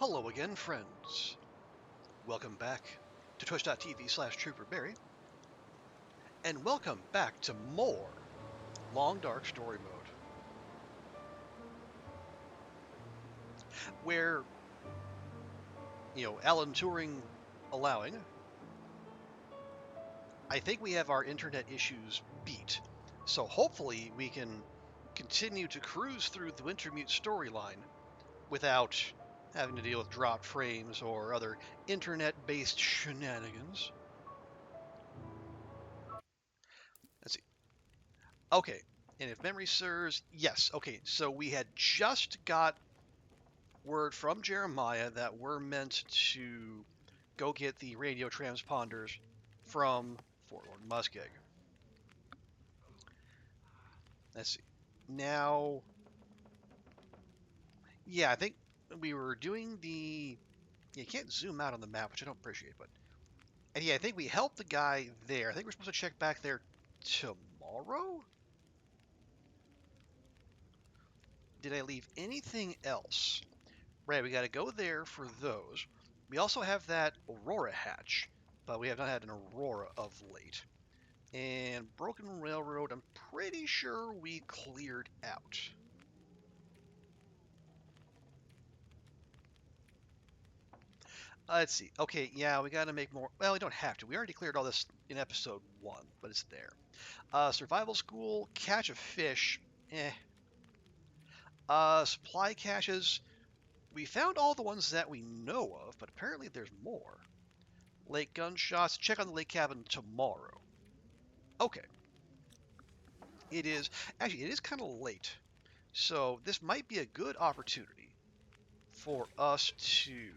Hello again, friends. Welcome back to twitch.tv/TrooperBerry, and welcome back to more Long Dark Story Mode, where, Alan Turing allowing, I think we have our internet issues beat. So hopefully we can continue to cruise through the Wintermute storyline without having to deal with dropped frames or other internet-based shenanigans. Let's see. Okay, and if memory serves, yes. Okay, so we had just got word from Jeremiah that we're meant to go get the radio transponders from Fort Lord Muskeg. Let's see. Now, yeah, I think we were doing the. You can't zoom out on the map, which I don't appreciate, but. And yeah, I think we helped the guy there. I think we're supposed to check back there tomorrow? Did I leave anything else? Right, we got to go there for those. We also have that Aurora hatch, but we have not had an Aurora of late. And Broken Railroad, I'm pretty sure we cleared out. Let's see. Okay, yeah, we got to make more. Well, we don't have to. We already cleared all this in episode 1, but it's there. Survival School, Catch a Fish, eh. Supply caches, we found all the ones that we know of, but apparently there's more. Lake Gunshots, check on the lake cabin tomorrow. Okay. It is, actually, it is kind of late. So this might be a good opportunity for us to,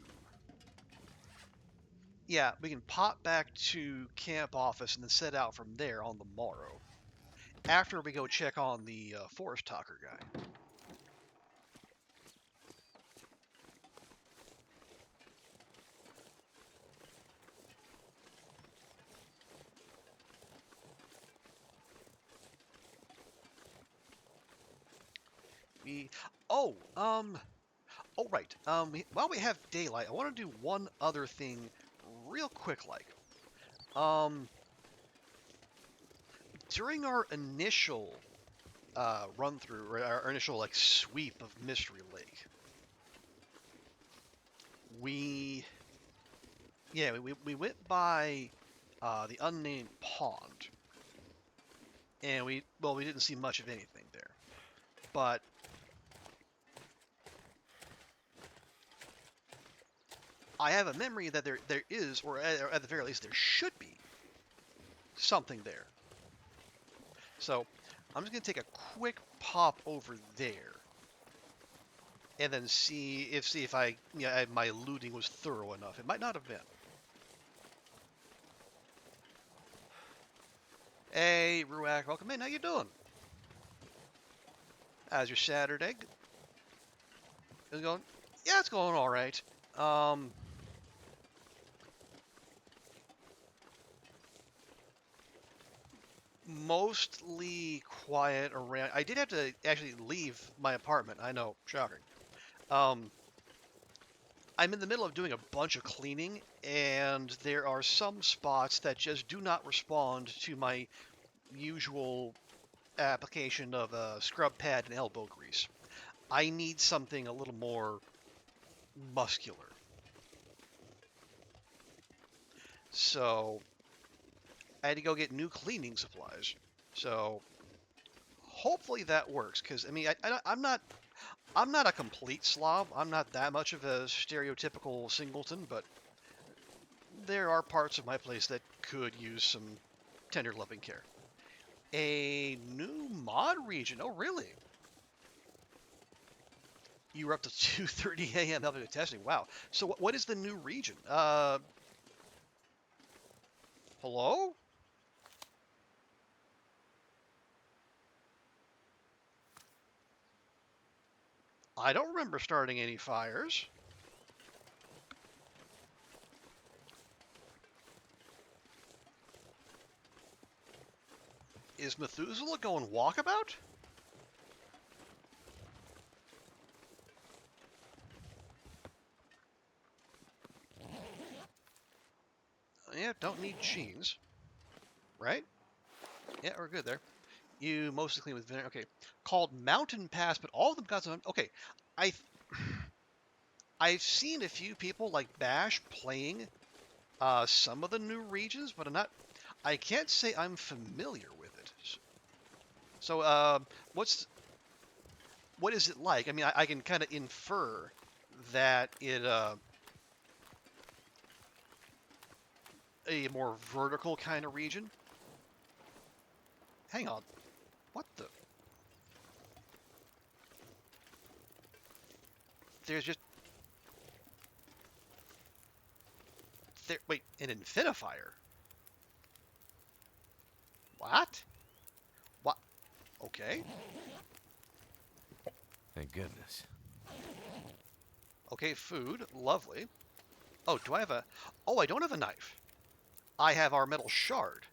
yeah, we can pop back to camp office and then set out from there on the morrow. After we go check on the forest talker guy. Oh, oh right. While we have daylight, I want to do one other thing real quick, like. During our initial run through, or our initial like sweep of Mystery Lake, we we went by the unnamed pond, and we didn't see much of anything there, but I have a memory that there is, or at the very least there should be something there. So I'm just gonna take a quick pop over there, and then see if I my looting was thorough enough. It might not have been. Hey, Ruak, welcome in. How you doing? How's your Saturday? Is it going? Yeah, it's going all right. Mostly quiet around. I did have to actually leave my apartment. I know, shocking. Um, I'm in the middle of doing a bunch of cleaning, and there are some spots that just do not respond to my usual application of a scrub pad and elbow grease. I need something a little more muscular. So I had to go get new cleaning supplies. So hopefully that works, because I mean I'm not a complete slob. I'm not that much of a stereotypical singleton, but there are parts of my place that could use some tender loving care. A new mod region? Oh, really? You were up to 2:30 a.m. helping testing. Wow. So what is the new region? Hello? I don't remember starting any fires. Is Methuselah going walkabout? Yeah, don't need jeans. Right? Yeah, we're good there. You mostly clean with vinegar. Okay. Called Mountain Pass, but all of them got some. Okay. I I've seen a few people like Bash playing some of the new regions, but I can't say I'm familiar with it. So, what is it like? I mean, I can kind of infer that it a more vertical kind of region. Hang on, what the? There's just there. Wait, an infinifier? What? What? Okay. Thank goodness. Okay, food, lovely. Oh, do I have a? Oh, I don't have a knife. I have our metal shard.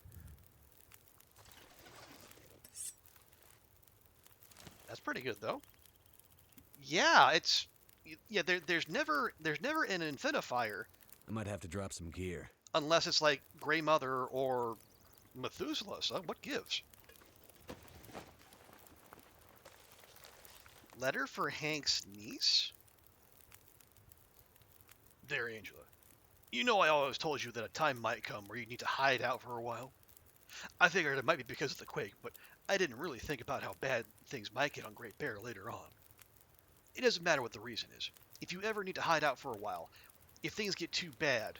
That's pretty good though. Yeah, it's yeah. There's never an infinifier I might have to drop some gear. unless it's like Grey Mother or Methuselah. So what gives? Letter for Hank's niece. There, Angela. You know I always told you that a time might come where you need to hide out for a while. I figured it might be because of the quake, but I didn't really think about how bad things might get on Great Bear later on. It doesn't matter what the reason is. If you ever need to hide out for a while, if things get too bad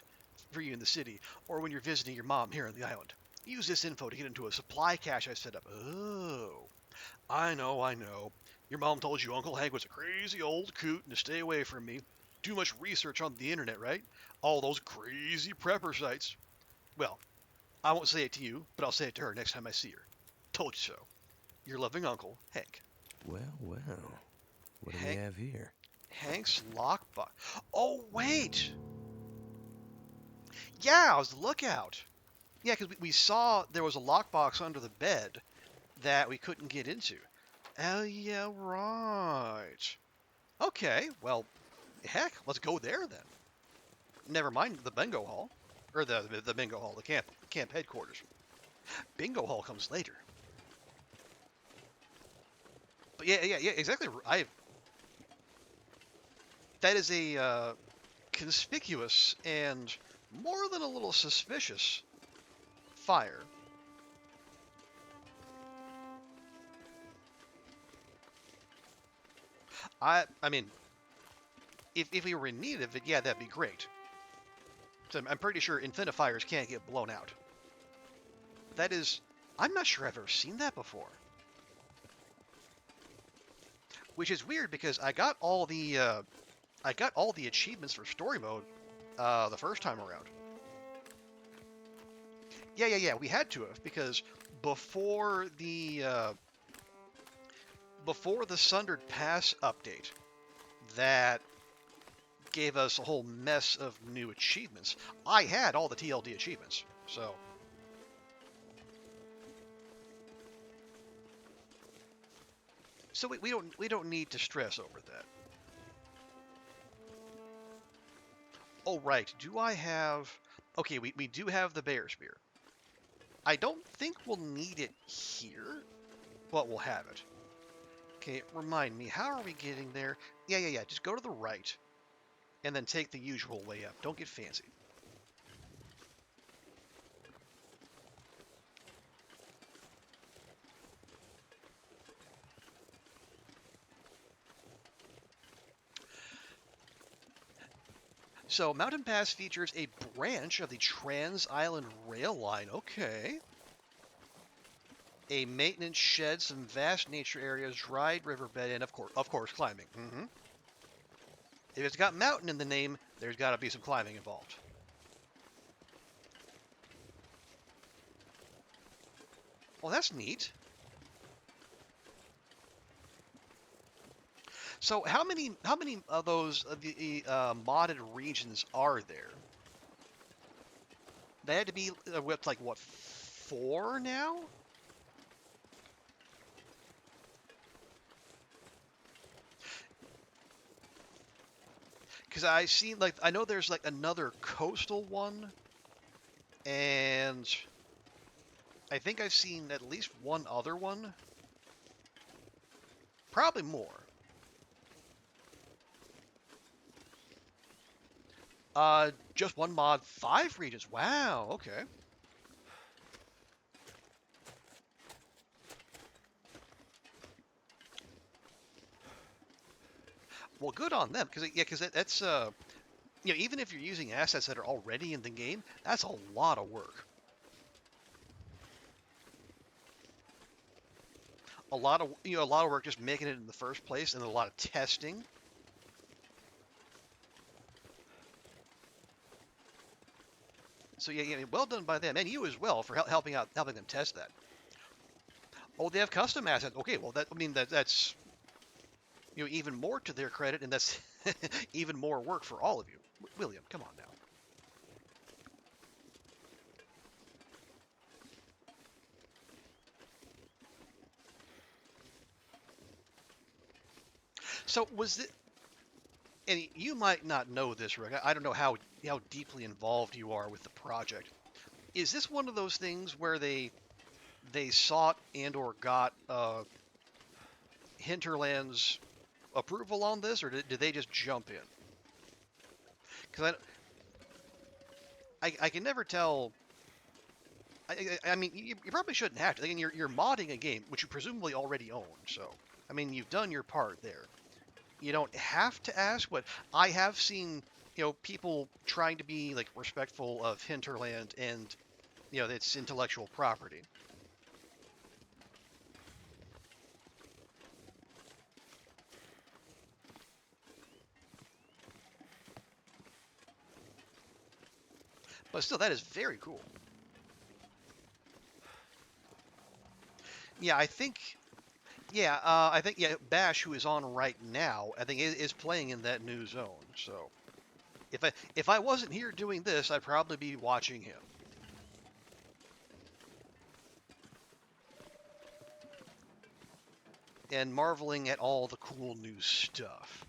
for you in the city, or when you're visiting your mom here on the island, use this info to get into a supply cache I set up. Oh, I know. Your mom told you Uncle Hank was a crazy old coot and to stay away from me. Too much research on the internet, right? All those crazy prepper sites. Well, I won't say it to you, but I'll say it to her next time I see her. Told you so. Your loving uncle, Hank. Well. What do we Hank, have here? Hank's lockbox. Oh, wait! Yeah, it was the lookout. Yeah, because we saw there was a lockbox under the bed that we couldn't get into. Oh, yeah, right. Okay, well, heck, let's go there then. Never mind the bingo hall. Or the bingo hall, the camp headquarters. Bingo hall comes later. But yeah, exactly. That is a conspicuous and more than a little suspicious fire. I mean, if we were in need of it, yeah, that'd be great. So I'm pretty sure infinifiers can't get blown out. That is, I'm not sure I've ever seen that before. Which is weird because I got all the achievements for story mode the first time around. Yeah. We had to have because before the Sundered Pass update, that gave us a whole mess of new achievements. I had all the TLD achievements, so. So we don't need to stress over that. Oh right, do I have? Okay, we do have the bear spear. I don't think we'll need it here, but we'll have it. Okay, remind me, how are we getting there? Yeah. Just go to the right, and then take the usual way up. Don't get fancy. So, Mountain Pass features a branch of the Trans-Island Rail Line. Okay. A maintenance shed, some vast nature areas, dried riverbed, and of course, climbing. If it's got mountain in the name, there's got to be some climbing involved. Well, that's neat. So how many of those modded regions are there? They had to be with like what, 4 now? Because I know there's like another coastal one And I think I've seen at least one other one. Probably more. Just one mod, 5 regions. Wow, okay. Well, good on them, because that's even if you're using assets that are already in the game, that's a lot of work. A lot of work just making it in the first place, and a lot of testing. So yeah, well done by them, and you as well for helping them test that. Oh, they have custom assets. Okay, well that's even more to their credit, and that's even more work for all of you. William, come on now. So was it? And you might not know this, Rick. I don't know how deeply involved you are with the project. Is this one of those things where they sought and or got Hinterland's approval on this, or did they just jump in? Because I can never tell. I mean, you probably shouldn't have to. I mean, you're modding a game which you presumably already own, so I mean, you've done your part there. You don't have to ask, but I have seen people trying to be like respectful of Hinterland and its intellectual property. But still, that is very cool. Yeah, I think. Yeah, Bash, who is on right now, I think is playing in that new zone. So, if I wasn't here doing this, I'd probably be watching him. And marveling at all the cool new stuff.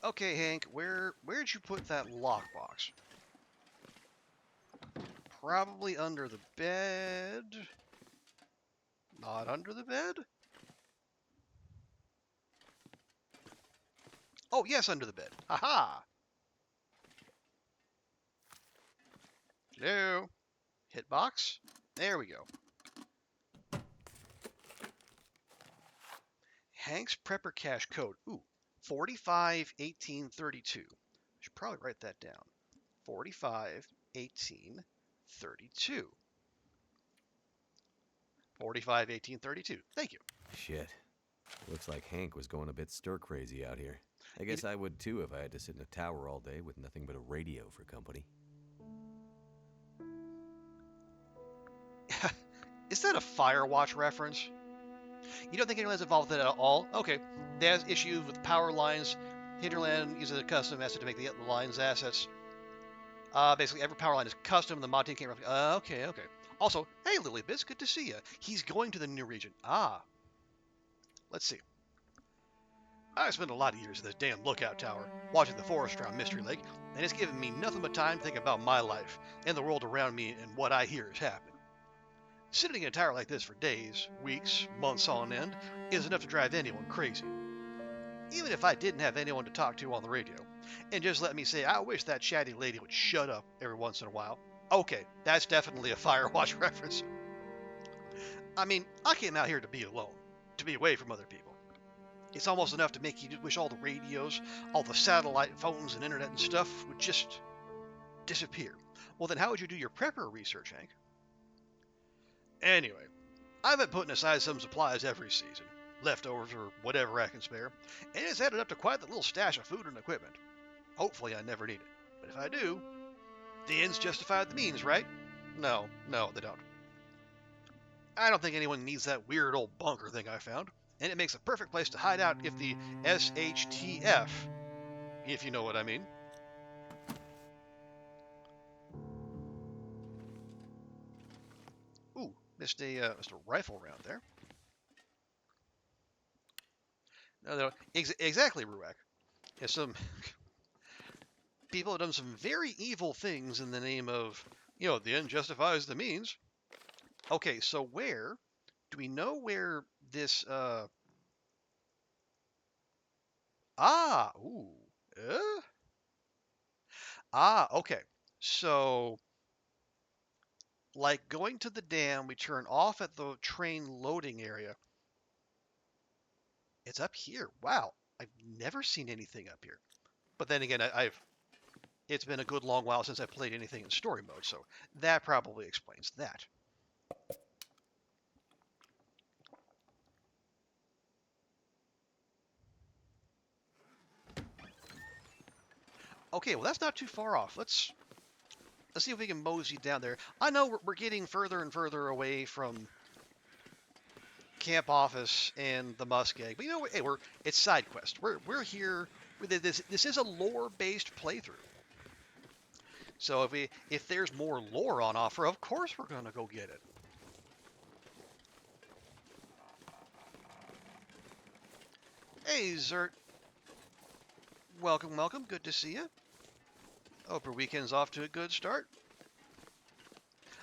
Okay, Hank, where'd you put that lockbox? Probably under the bed. Not under the bed? Oh, yes, under the bed. Haha! Hello? Hitbox? There we go. Hank's Prepper Cache code. Ooh, 451832. Should probably write that down. 451832. 451832. Thank you. Shit. Looks like Hank was going a bit stir-crazy out here. I guess I would too if I had to sit in a tower all day with nothing but a radio for company. Is that a Firewatch reference? You don't think anyone's involved with it at all? Okay. They have issues with power lines. Hinterland uses a custom asset to make the lines assets. Basically, every power line is custom. The mod team can't. Okay. Also, hey, Lily Bits, good to see you. He's going to the new region. Ah. Let's see. I spent a lot of years in this damn lookout tower, watching the forest around Mystery Lake, and it's given me nothing but time to think about my life and the world around me and what I hear is happening. Sitting in a tower like this for days, weeks, months on end is enough to drive anyone crazy. Even if I didn't have anyone to talk to on the radio, and just let me say I wish that chatty lady would shut up every once in a while. Okay, that's definitely a Firewatch reference. I mean, I came out here to be alone, to be away from other people. It's almost enough to make you wish all the radios, all the satellite phones and internet and stuff would just disappear. Well, then how would you do your prepper research, Hank? Anyway, I've been putting aside some supplies every season, leftovers or whatever I can spare, and it's added up to quite the little stash of food and equipment. Hopefully I never need it, but if I do, the ends justify the means, right? No, they don't. I don't think anyone needs that weird old bunker thing I found, and it makes a perfect place to hide out if the SHTF, if you know what I mean. Ooh, missed a rifle round there. No, exactly, Ruak. Yeah, some people have done some very evil things in the name of, the end justifies the means. Okay, so where do we know where this? Ooh, uh, okay. So, like going to the dam, we turn off at the train loading area. It's up here. Wow, I've never seen anything up here. But then again, it's been a good long while since I've played anything in story mode, so that probably explains that. Okay, well that's not too far off. Let's see if we can mosey down there. I know we're getting further and further away from camp office and the muskeg, but hey, it's side quest. We're here. This is a lore based playthrough. So if there's more lore on offer, of course we're gonna go get it. Hey Zert, welcome, welcome. Good to see you. Hope your weekend's off to a good start.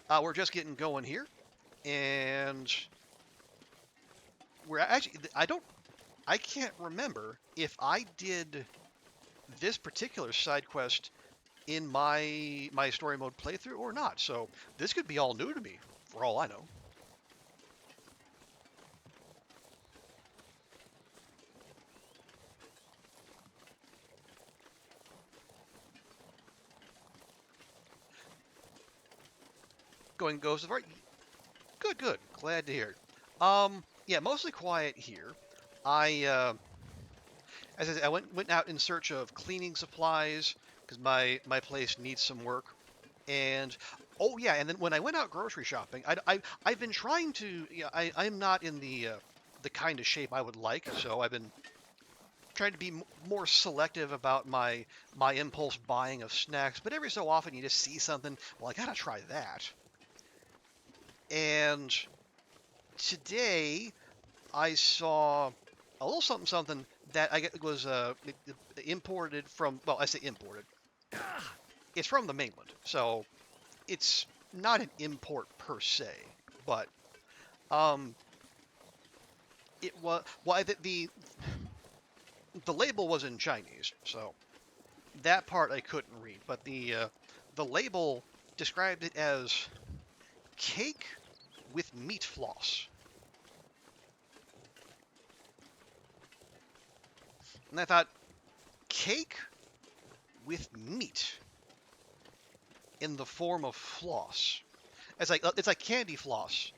We're just getting going here, and we're actually I can't remember if I did this particular side quest in my story mode playthrough or not. So this could be all new to me, for all I know. Going goes so far. Good, good. Glad to hear it. Yeah, mostly quiet here. As I said, I went out in search of cleaning supplies because my place needs some work. And oh yeah, and then when I went out grocery shopping, I've been trying to. I'm not in the kind of shape I would like, so I've been trying to be more selective about my impulse buying of snacks. But every so often, you just see something. Well, I gotta try that. And today I saw a little something something that I get was imported from. Well, I say imported. It's from the mainland, so it's not an import per se, but um, it was well the label was in Chinese, so that part I couldn't read, but the label described it as cake with meat floss, and I thought cake with meat in the form of floss. It's like candy floss,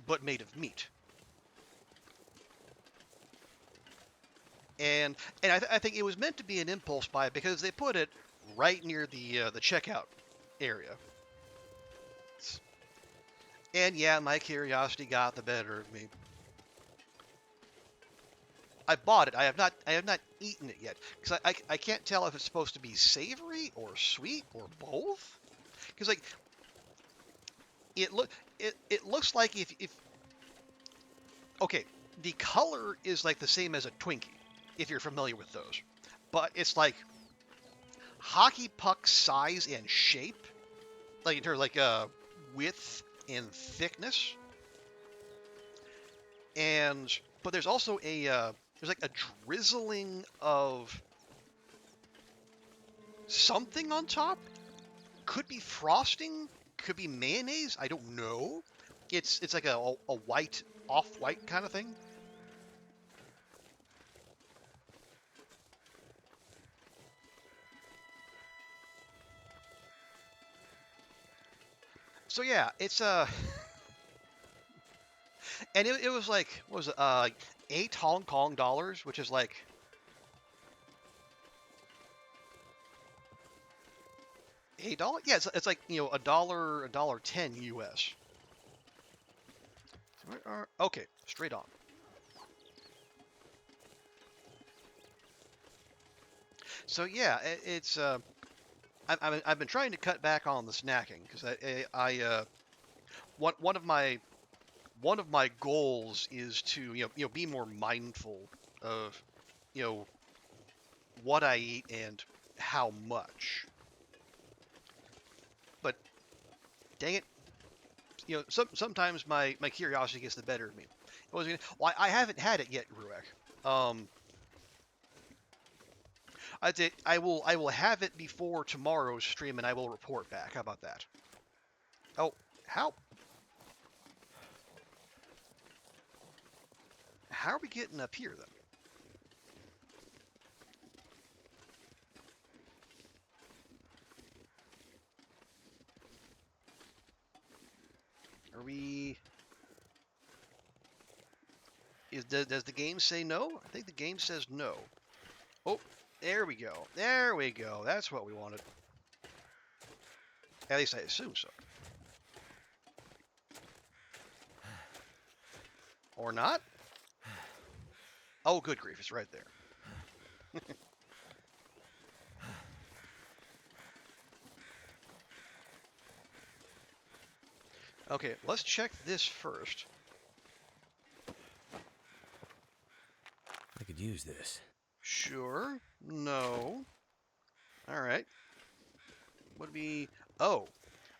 but made of meat. And I think it was meant to be an impulse buy because they put it right near the checkout area. And yeah, my curiosity got the better of me. I bought it. I have not eaten it yet because I can't tell if it's supposed to be savory or sweet or both. Because like it looks like if okay, the color is like the same as a Twinkie if you're familiar with those, but it's like hockey puck size and shape, like in terms of like width and thickness, and but there's also there's like a drizzling of something on top. Could be frosting, could be mayonnaise. I don't know. It's like a white off-white kind of thing. So yeah, it's and it was like what was it, like 8 Hong Kong dollars, which is like $8. Yeah, it's like a dollar 10 US. Okay, straight on. So yeah, it's I've been trying to cut back on the snacking because one of my goals is to be more mindful of you know what I eat and how much. But dang it, sometimes my curiosity gets the better of me. Well, I haven't had it yet, Ruek. I will have it before tomorrow's stream, and I will report back. How about that? Oh, how how are we getting up here then? Are we? Does the game say no? I think the game says no. Oh, there we go. There we go. That's what we wanted. At least I assume so. Or not? Oh, good grief, it's right there. Okay, let's check this first. I could use this. Sure. No. All right. Would be... Oh.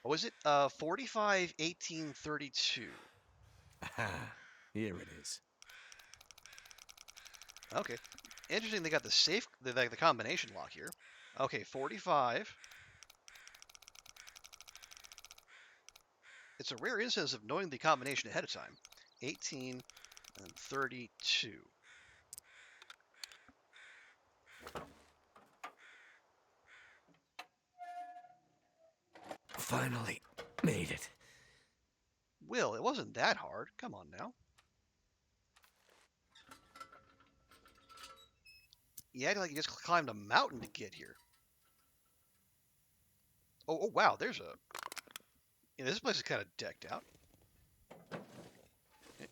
Was it 45, 18, 32? Aha! Here it is. Okay. Interesting they got the combination lock here. Okay, 45. It's a rare instance of knowing the combination ahead of time. 18 and 32. Finally made it. Will, it wasn't that hard. Come on now. You acted like you just climbed a mountain to get here. Oh wow, there's a... Yeah, this place is kind of decked out.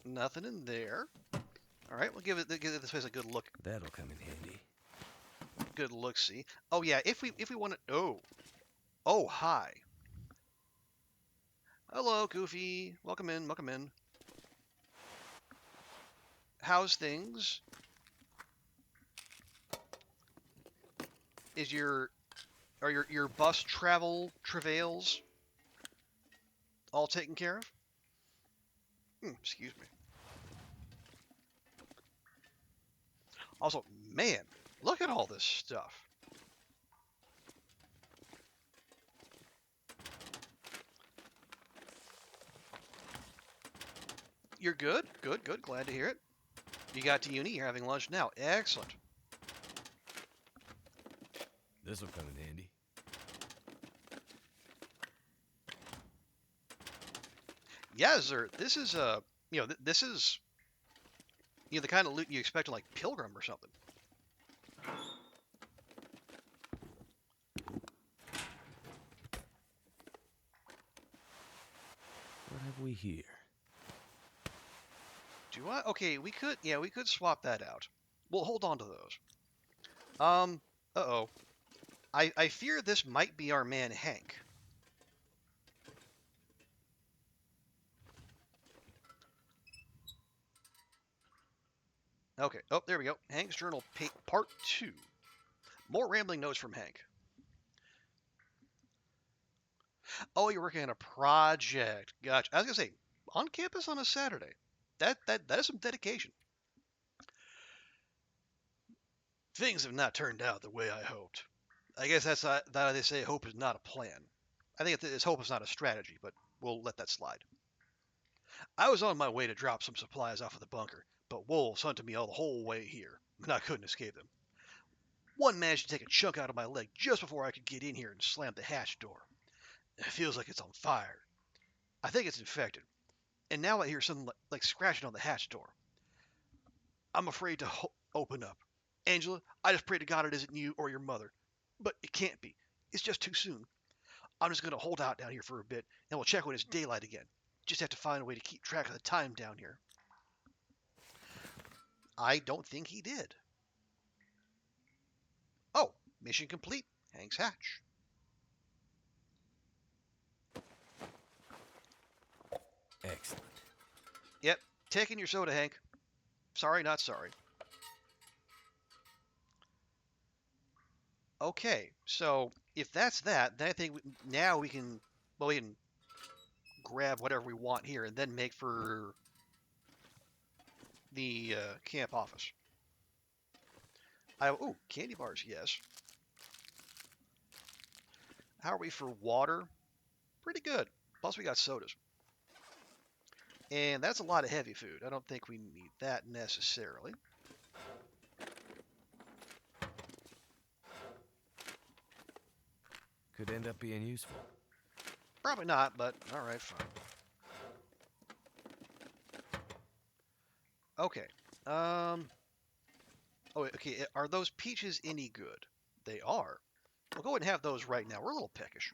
Nothing in there. All right, we'll give this place a good look. That'll come in handy. Good look, see. Oh yeah, if we want to. Oh hi. Hello, Goofy. Welcome in. Welcome in. How's things? Are your bus travel travails all taken care of? Excuse me. Also, man, look at all this stuff. You're good? Good, good. Glad to hear it. You got to uni. You're having lunch now. Excellent. This'll come in handy. Yeah, sir. This is this is the kind of loot you expect in like Pilgrim or something. What have we here? Do I? Okay, we could swap that out. We'll hold on to those. Uh-oh. I fear this might be our man Hank. Okay. Oh, there we go. Hank's Journal, Part 2. More rambling notes from Hank. Oh, you're working on a project. Gotcha. I was gonna say, on campus on a Saturday. That is some dedication. Things have not turned out the way I hoped. I guess that's that they say hope is not a plan. I think it's hope is not a strategy, but we'll let that slide. I was on my way to drop some supplies off of the bunker, but wolves hunted me all the whole way here, and I couldn't escape them. One managed to take a chunk out of my leg just before I could get in here and slam the hatch door. It feels like it's on fire. I think it's infected, and now I hear something like scratching on the hatch door. I'm afraid to open up. Angela, I just pray to God it isn't you or your mother. But it can't be. It's just too soon. I'm just going to hold out down here for a bit, and we'll check when it's daylight again. Just have to find a way to keep track of the time down here. I don't think he did. Oh, mission complete. Hank's hatch. Excellent. Yep, taking your soda, Hank. Sorry, not sorry. Okay, so if that's that, then I think now we can grab whatever we want here and then make for the camp office. Ooh, candy bars, yes. How are we for water? Pretty good. Plus we got sodas. And that's a lot of heavy food. I don't think we need that necessarily. Could end up being useful. Probably not, but all right, fine. Okay. Oh, okay. Are those peaches any good? They are. We'll go ahead and have those right now. We're a little peckish.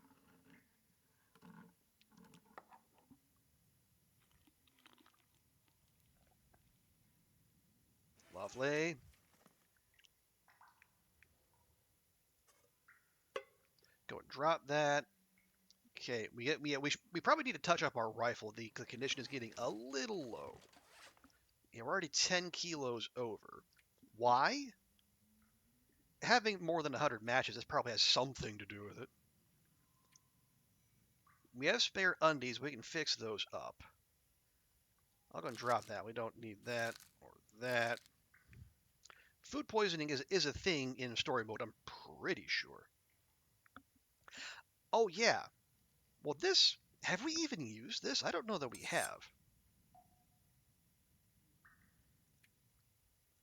Lovely. Go and drop that. Okay, we probably need to touch up our rifle. The condition is getting a little low. Yeah, we're already 10 kilos over. Why? Having more than 100 matches, this probably has something to do with it. We have spare undies. We can fix those up. I'll go and drop that. We don't need that or that. Food poisoning is a thing in story mode, I'm pretty sure. Oh, yeah. Well, have we even used this? I don't know that we have.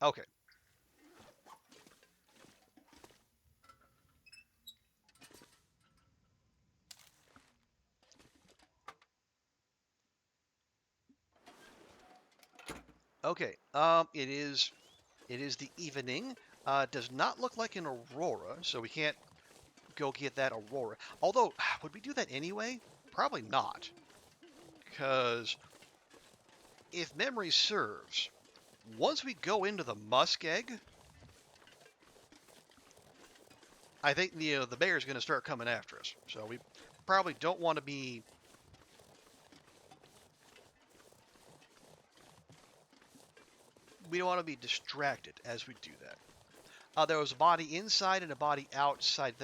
Okay. Okay. It is the evening. Does not look like an aurora, so we can't go get that aurora. Although, would we do that anyway? Probably not. Because if memory serves, once we go into the muskeg, I think the bear's going to start coming after us. So we probably don't want to be. We don't want to be distracted as we do that. There was a body inside and a body outside.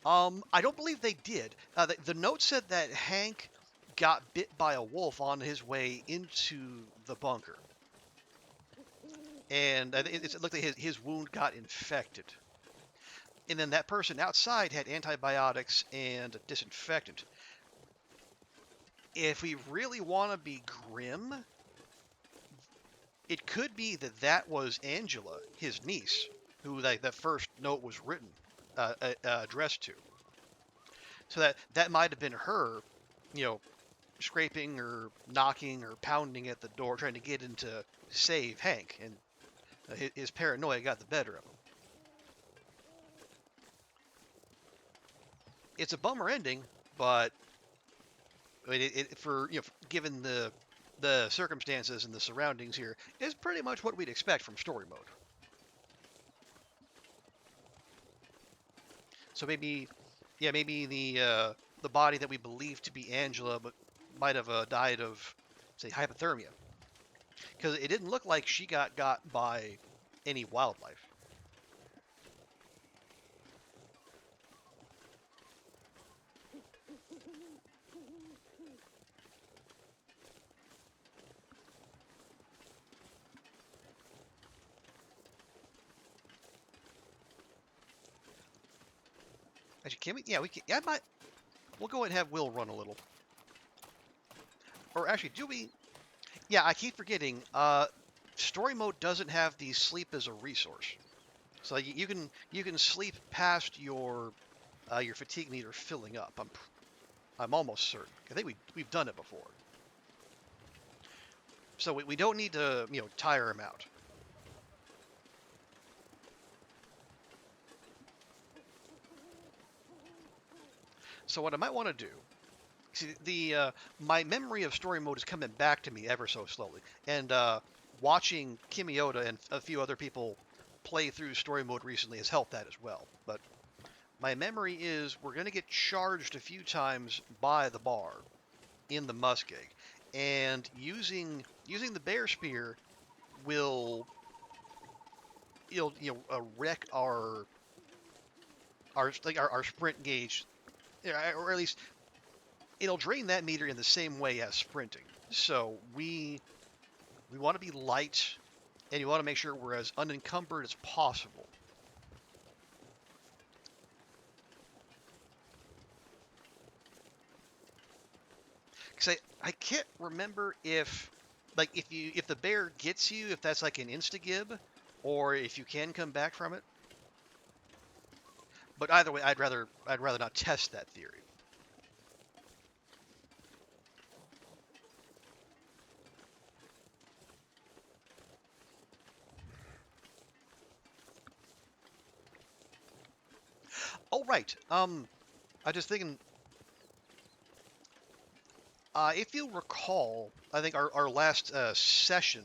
I don't believe they did. The note said that Hank got bit by a wolf on his way into the bunker, and it looked like his wound got infected. And then that person outside had antibiotics and a disinfectant. If we really want to be grim, it could be that was Angela, his niece, who that first note was written, addressed to. So that might have been her, you know, scraping or knocking or pounding at the door, trying to get in to save Hank, and his paranoia got the better of him. It's a bummer ending, but for given the circumstances and the surroundings here, is pretty much what we'd expect from story mode. So maybe the body that we believe to be Angela, but might have died of, say, hypothermia, because it didn't look like she got by any wildlife. Actually, can we? Yeah, we can. Yeah, I might. We'll go ahead and have Will run a little. Or actually, do we? Yeah, I keep forgetting. Story mode doesn't have the sleep as a resource, so you can sleep past your fatigue meter filling up. I'm almost certain. I think we've done it before. So we don't need to tire him out. So what I might want to do. See, my memory of story mode is coming back to me ever so slowly, and watching Kimiota and a few other people play through story mode recently has helped that as well. But my memory is we're going to get charged a few times by the bar in the muskeg, and using the bear spear will wreck our our sprint gauge, or at least it'll drain that meter in the same way as sprinting. So we want to be light, and you want to make sure we're as unencumbered as possible. Because I can't remember if if the bear gets you, if that's like an insta-gib, or if you can come back from it. But either way, I'd rather not test that theory. Oh right. I just thinking. If you recall, I think our last session,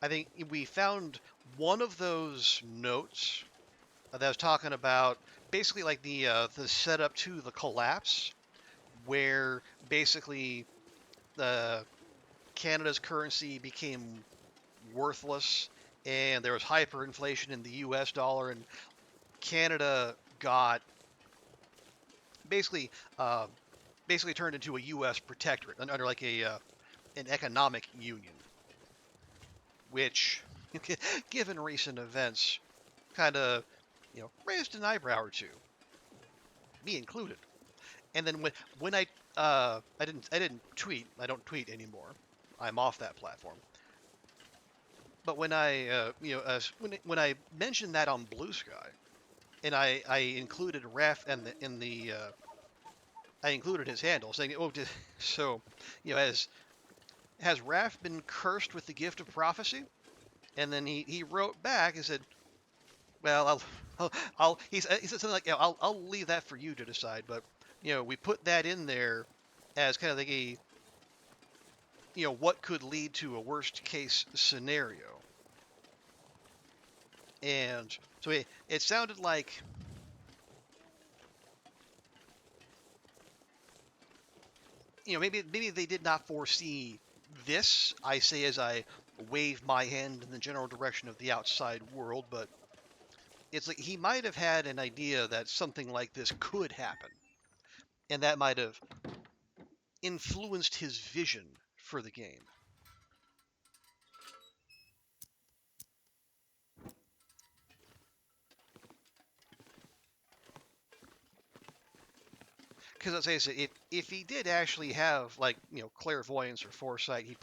I think we found one of those notes that was talking about basically like the setup to the collapse, where basically the Canada's currency became worthless, and there was hyperinflation in the U.S. dollar, and Canada got basically uh, basically turned into a U.S. protectorate under like an economic union, which, given recent events, kind of raised an eyebrow or two, me included. And then when I didn't tweet. I don't tweet anymore. I'm off that platform. But when I when I mentioned that on Blue Sky, and I included Ref and in the I included his handle saying, "Oh, so has Raf been cursed with the gift of prophecy?" And then he wrote back and said, "Well, he said something like, yeah, I'll leave that for you to decide, but we put that in there as kind of like a what could lead to a worst case scenario." And so it sounded like maybe they did not foresee this. I say as I wave my hand in the general direction of the outside world, but it's like he might have had an idea that something like this could happen, and that might have influenced his vision for the game. Because let's say if he did actually have like clairvoyance or foresight, he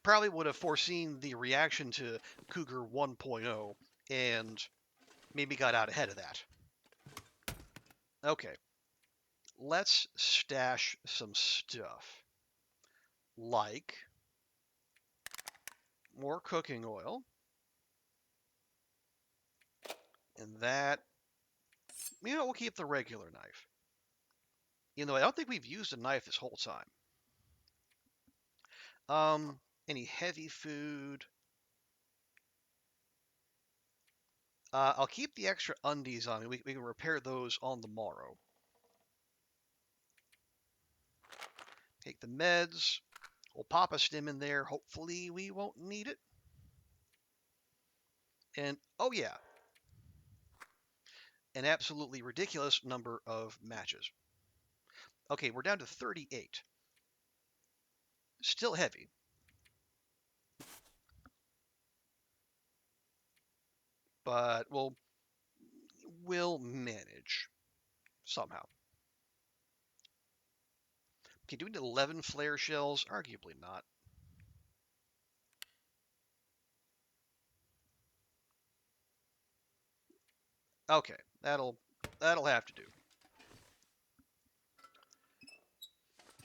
probably would have foreseen the reaction to Cougar 1.0 and maybe got out ahead of that. Okay, let's stash some stuff like more cooking oil, and that we'll keep the regular knife. I don't think we've used a knife this whole time. Any heavy food? I'll keep the extra undies on me. We can repair those on the morrow. Take the meds. We'll pop a stim in there. Hopefully we won't need it. And, oh yeah, an absolutely ridiculous number of matches. Okay, we're down to 38. Still heavy. But we'll manage somehow. Okay, do we need 11 flare shells? Arguably not. Okay, that'll have to do.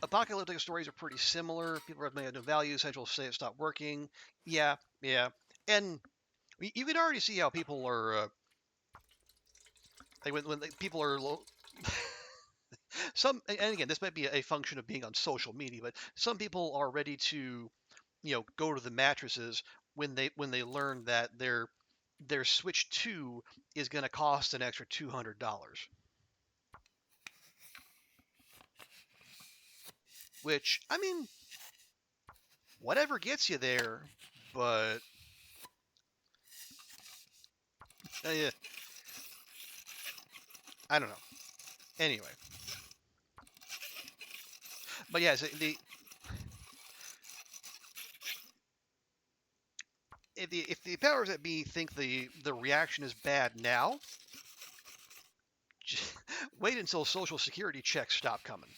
Apocalyptic stories are pretty similar. People are made no value. Central say it stopped working. Yeah, yeah, and you can already see how people are like when people are some, and again, this might be a function of being on social media, but some people are ready to go to the mattresses when they learn that their Switch 2 is going to cost an extra $200, which, I mean, whatever gets you there, but yeah, I don't know. Anyway, but yeah, so if the powers that be think the reaction is bad now, just wait until Social Security checks stop coming.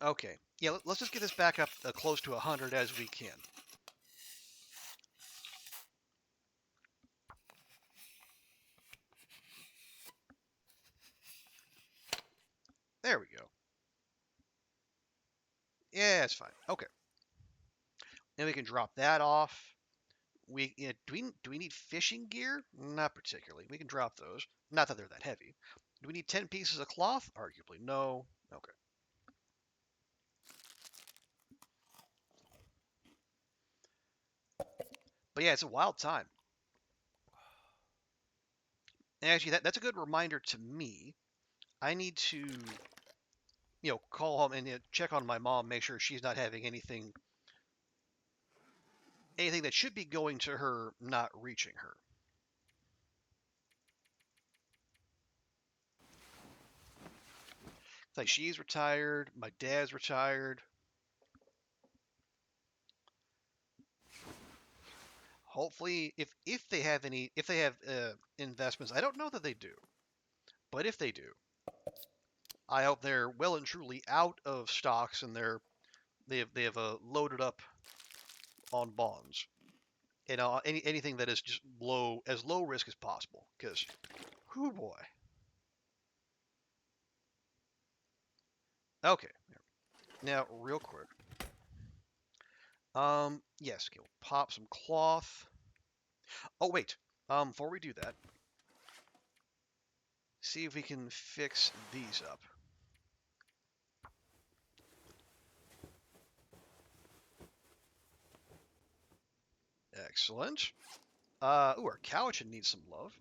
Okay, yeah, let's just get this back up close to 100 as we can. There we go. Yeah, it's fine. Okay, then we can drop that off. Do we need fishing gear? Not particularly. We can drop those. Not that they're that heavy. Do we need 10 pieces of cloth? Arguably, no. Okay. But yeah, it's a wild time. And actually, that's a good reminder to me. I need to, call home and check on my mom, make sure she's not having anything that should be going to her not reaching her. It's like she's retired, my dad's retired. Hopefully, if they have investments, I don't know that they do, but if they do, I hope they're well and truly out of stocks and they have loaded up on bonds. Anything that is just low risk as possible. Because, whoo boy. Okay, now real quick. Yes, okay, we'll pop some cloth. Oh wait, before we do that, see if we can fix these up. Excellent. Ooh, our couch needs some love.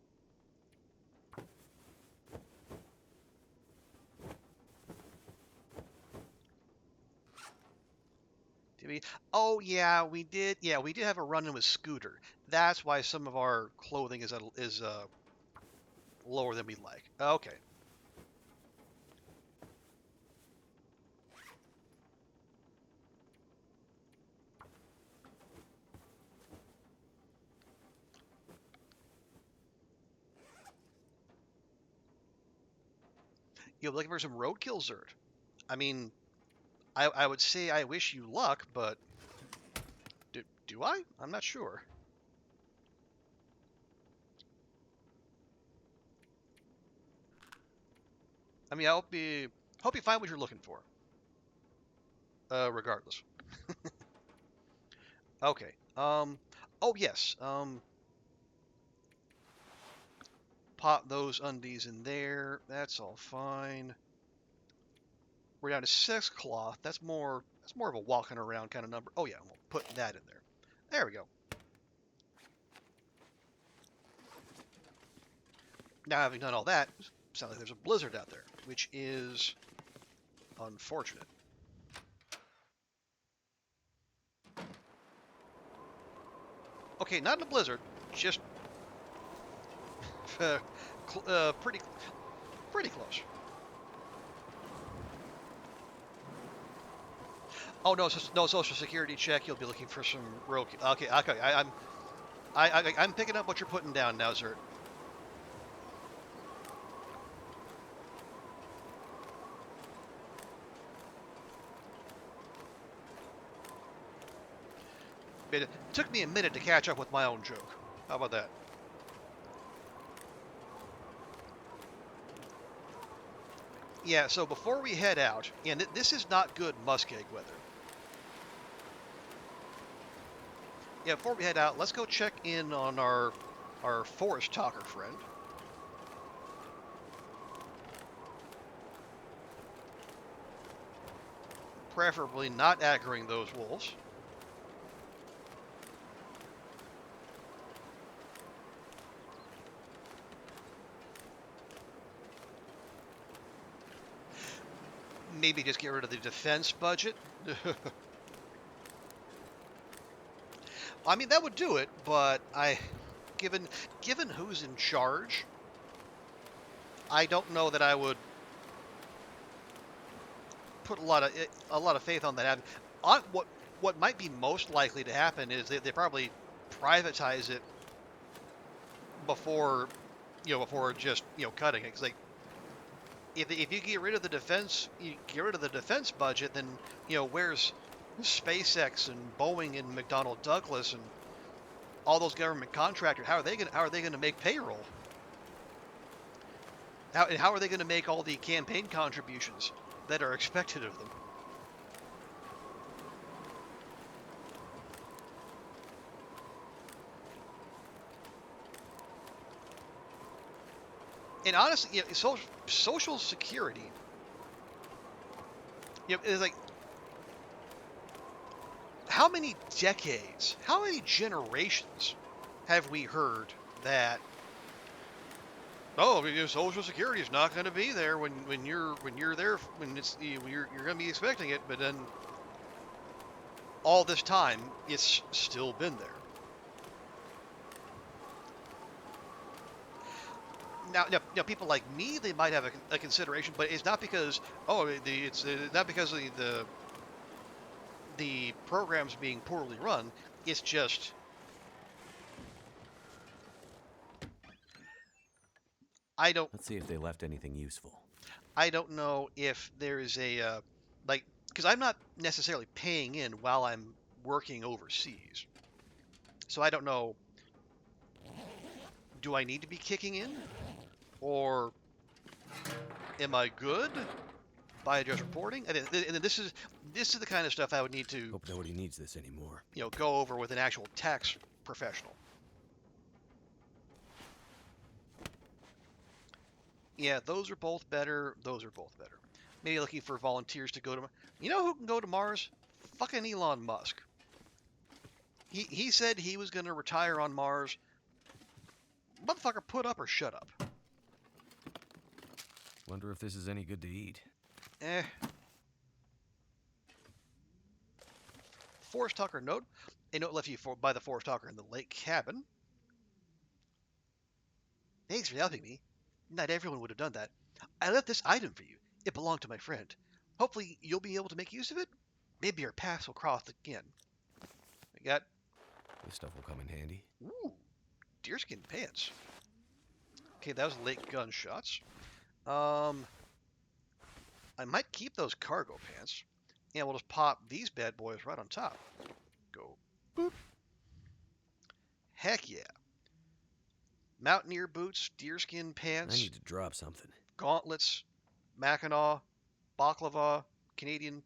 Did we? Oh yeah, we did. Yeah, we did have a run-in with Scooter. That's why some of our clothing is lower than we'd like. Okay. You're looking for some roadkill, Zerd. I mean, I would say I wish you luck, but do I? I'm not sure. I mean, I hope you find what you're looking for. Regardless. Okay. Oh yes. Pop those undies in there. That's all fine. We're down to 6 cloth. That's more of a walking around kind of number. Oh yeah, we'll put that in there. There we go. Now having done all that, sounds like there's a blizzard out there, which is unfortunate. Okay, not in a blizzard, just pretty close. Oh no, no social security check. You'll be looking for some road. Okay, okay. I'm picking up what you're putting down now, Zert. It took me a minute to catch up with my own joke. How about that? Yeah, so before we head out, and this is not good muskeg weather. Yeah, before we head out, let's go check in on our forest talker friend. Preferably not aggroing those wolves. Maybe just get rid of the defense budget. I mean, that would do it, but given given who's in charge, I don't know that I would put a lot of faith on that happening. What might be most likely to happen is they probably privatize it before before just cutting it. 'Cause like if you get rid of the defense, you get rid of the defense budget, then where's SpaceX and Boeing and McDonnell Douglas and all those government contractors? How are they gonna make payroll? How are they gonna make all the campaign contributions that are expected of them? And honestly, Social Security, is like how many decades, how many generations have we heard that? Oh, Social Security is not going to be there when you're there when you're going to be expecting it, but then all this time it's still been there. Now, people like me, they might have a consideration, but it's not because it's not because of the program's being poorly run. It's just I don't. Let's see if they left anything useful. I don't know if there is a like because I'm not necessarily paying in while I'm working overseas, so I don't know. Do I need to be kicking in, or am I good by just reporting? And this is the kind of stuff I would need to Hope nobody needs this anymore. go over with an actual tax professional. Yeah, those are both better. Those are both better. Maybe looking for volunteers to go to. You know who can go to Mars? Fucking Elon Musk. He said he was going to retire on Mars. Motherfucker, put up or shut up. Wonder if this is any good to eat. Forest Talker note. A note left you by the Forest Talker in the lake cabin. Thanks for helping me. Not everyone would have done that. I left this item for you. It belonged to my friend. Hopefully you'll be able to make use of it. Maybe our paths will cross again. We got... This stuff will come in handy. Ooh, deerskin pants. Okay, that was lake gunshots. I might keep those cargo pants. And we'll just pop these bad boys right on top. Go. Boop. Heck yeah. Mountaineer boots, deerskin pants. I need to drop something. Gauntlets, Mackinaw, baklava, Canadian,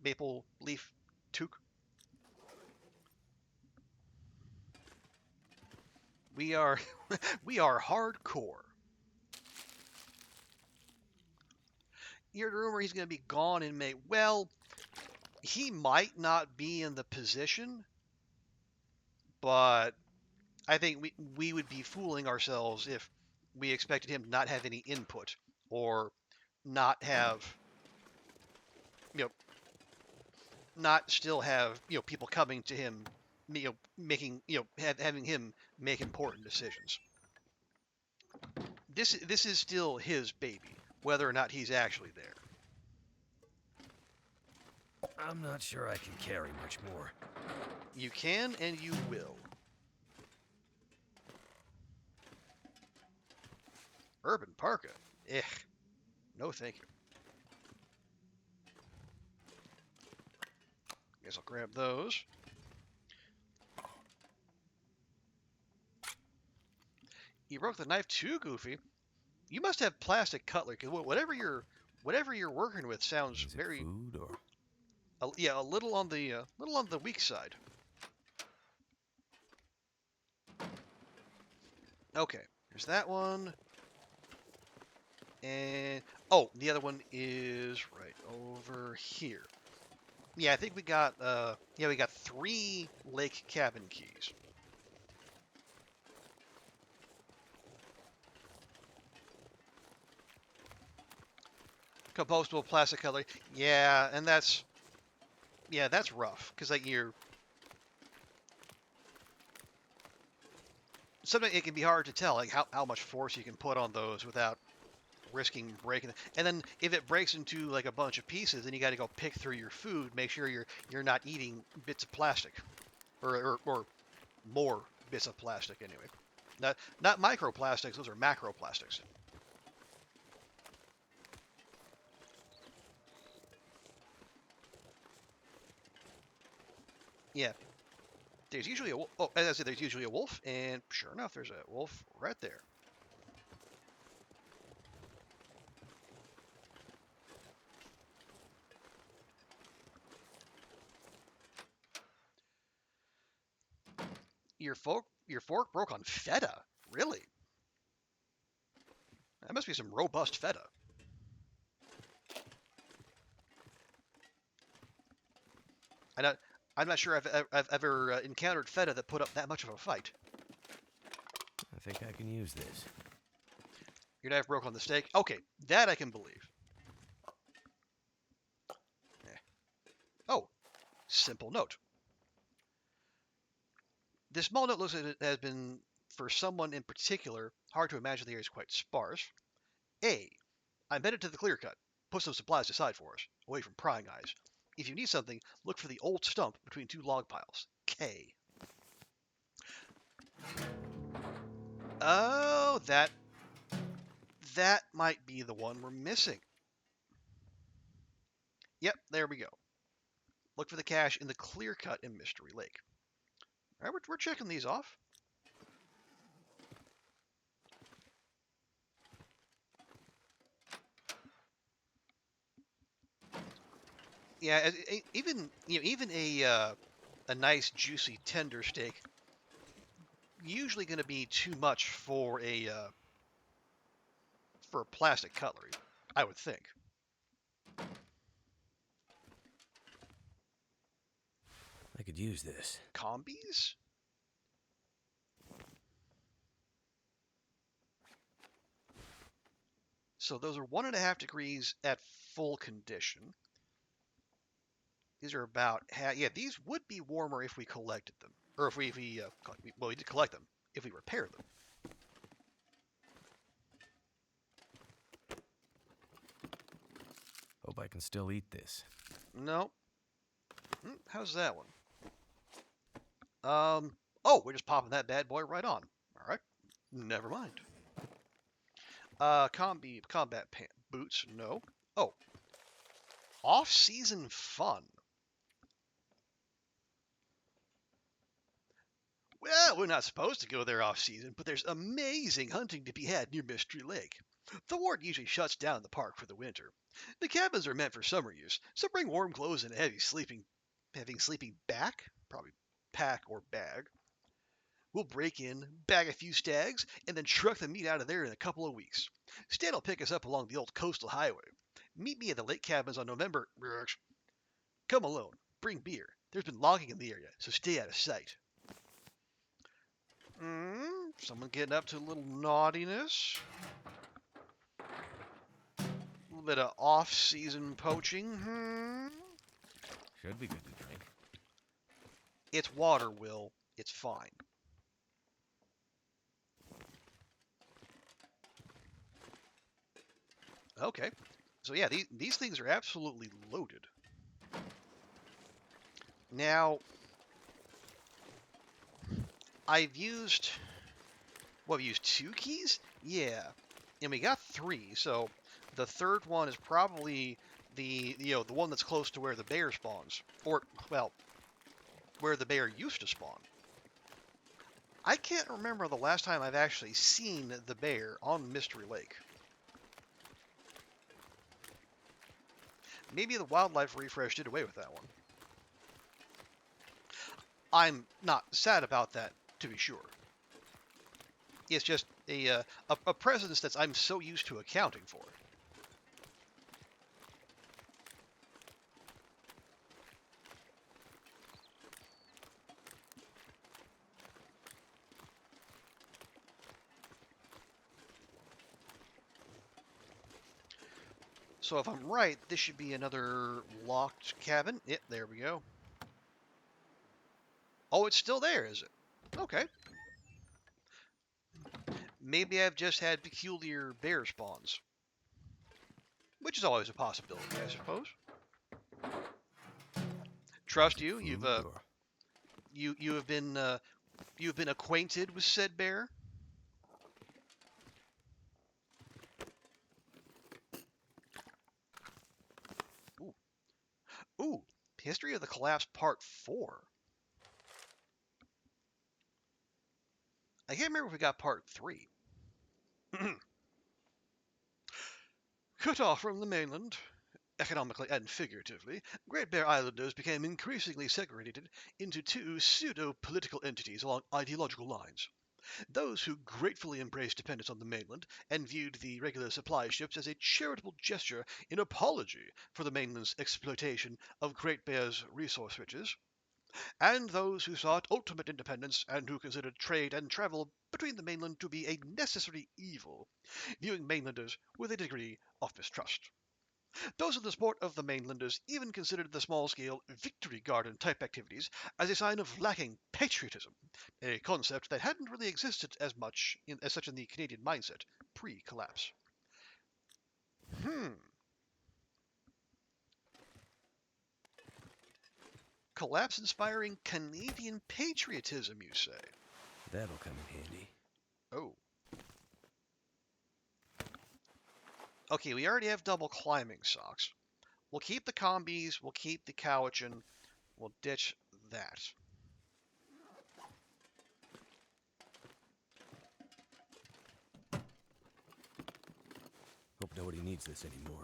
maple leaf toque. We are hardcore. You heard a rumor he's going to be gone in May. Well, he might not be in the position, but I think we would be fooling ourselves if we expected him to not have any input or not have, not still have, people coming to him, making, having him make important decisions. This is still his baby, whether or not he's actually there. I'm not sure I can carry much more. You can and you will. Urban parka. No thank you. Guess I'll grab those. You broke the knife too, Goofy. You must have plastic cutlery, because whatever you're working with sounds Is it very food or a little on the weak side. Okay, there's that one. And the other one is right over here. Yeah, I think we got we got 3 lake cabin keys. Compostable plastic cutlery. Yeah, and that's rough because like sometimes it can be hard to tell like how much force you can put on those without risking breaking it. And then if it breaks into like a bunch of pieces, then you got to go pick through your food, make sure you're not eating bits of plastic or more bits of plastic anyway. Not microplastics, those are macroplastics. Yeah, there's usually a wolf. Oh, as I said, there's usually a wolf, and sure enough, there's a wolf right there. Your fork broke on feta. Really? That must be some robust feta. I not, I'm not sure I've ever encountered feta that put up that much of a fight. I think I can use this. Your knife broke on the steak? Okay, that I can believe. Oh, simple note. This small note looks like it has been, for someone in particular, hard to imagine the area is quite sparse. A. I'm headed to the clear cut. Put some supplies aside for us, away from prying eyes. If you need something, look for the old stump between two log piles. K. Oh, that might be the one we're missing. Yep, there we go. Look for the cache in the clear cut in Mystery Lake. All right, we're checking these off. Yeah, even a nice juicy tender steak usually going to be too much for a plastic cutlery, I would think. I could use this. Combis? So those are 1.5 degrees at full condition. These are about yeah. These would be warmer if we collected them, or if we well, we did collect them if we repair them. Hope I can still eat this. No. How's that one? Oh, we're just popping that bad boy right on. All right. Never mind. Combat boots. No. Oh. Off-season fun. Well, we're not supposed to go there off-season, but there's amazing hunting to be had near Mystery Lake. The ward usually shuts down the park for the winter. The cabins are meant for summer use, so bring warm clothes and a heavy sleeping bag, probably pack or bag. We'll break in, bag a few stags, and then truck the meat out of there in a couple of weeks. Stan will pick us up along the old coastal highway. Meet me at the lake cabins on November. Come alone. Bring beer. There's been logging in the area, so stay out of sight. Someone getting up to a little naughtiness. A little bit of off-season poaching. Should be good to drink. It's water, Will. It's fine. Okay. So yeah, these things are absolutely loaded. Now, I've used, what, we used 2 keys? Yeah. And we got 3, so the third one is probably the one that's close to where the bear spawns. Or, well, where the bear used to spawn. I can't remember the last time I've actually seen the bear on Mystery Lake. Maybe the wildlife refresh did away with that one. I'm not sad about that, to be sure. It's just a presence that I'm so used to accounting for. So if I'm right, this should be another locked cabin. Yep, there we go. Oh, it's still there, is it? Okay. Maybe I've just had peculiar bear spawns, which is always a possibility, I suppose. Trust you. Food or You have been acquainted with said bear. Ooh, ooh, History of the Collapse Part 4. I can't remember if we got Part 3. Cut off from the mainland, economically and figuratively, Great Bear Islanders became increasingly segregated into two pseudo-political entities along ideological lines. Those who gratefully embraced dependence on the mainland and viewed the regular supply ships as a charitable gesture in apology for the mainland's exploitation of Great Bear's resource riches, and those who sought ultimate independence and who considered trade and travel between the mainland to be a necessary evil, viewing mainlanders with a degree of mistrust. Those in the support of the mainlanders even considered the small-scale victory garden type activities as a sign of lacking patriotism, a concept that hadn't really existed as such in the Canadian mindset pre-collapse. Collapse inspiring Canadian patriotism, you say? that'll come in handy. Oh. Okay, we already have double climbing socks. We'll keep the combis, we'll keep the cowichan, we'll ditch that. Hope nobody needs this anymore.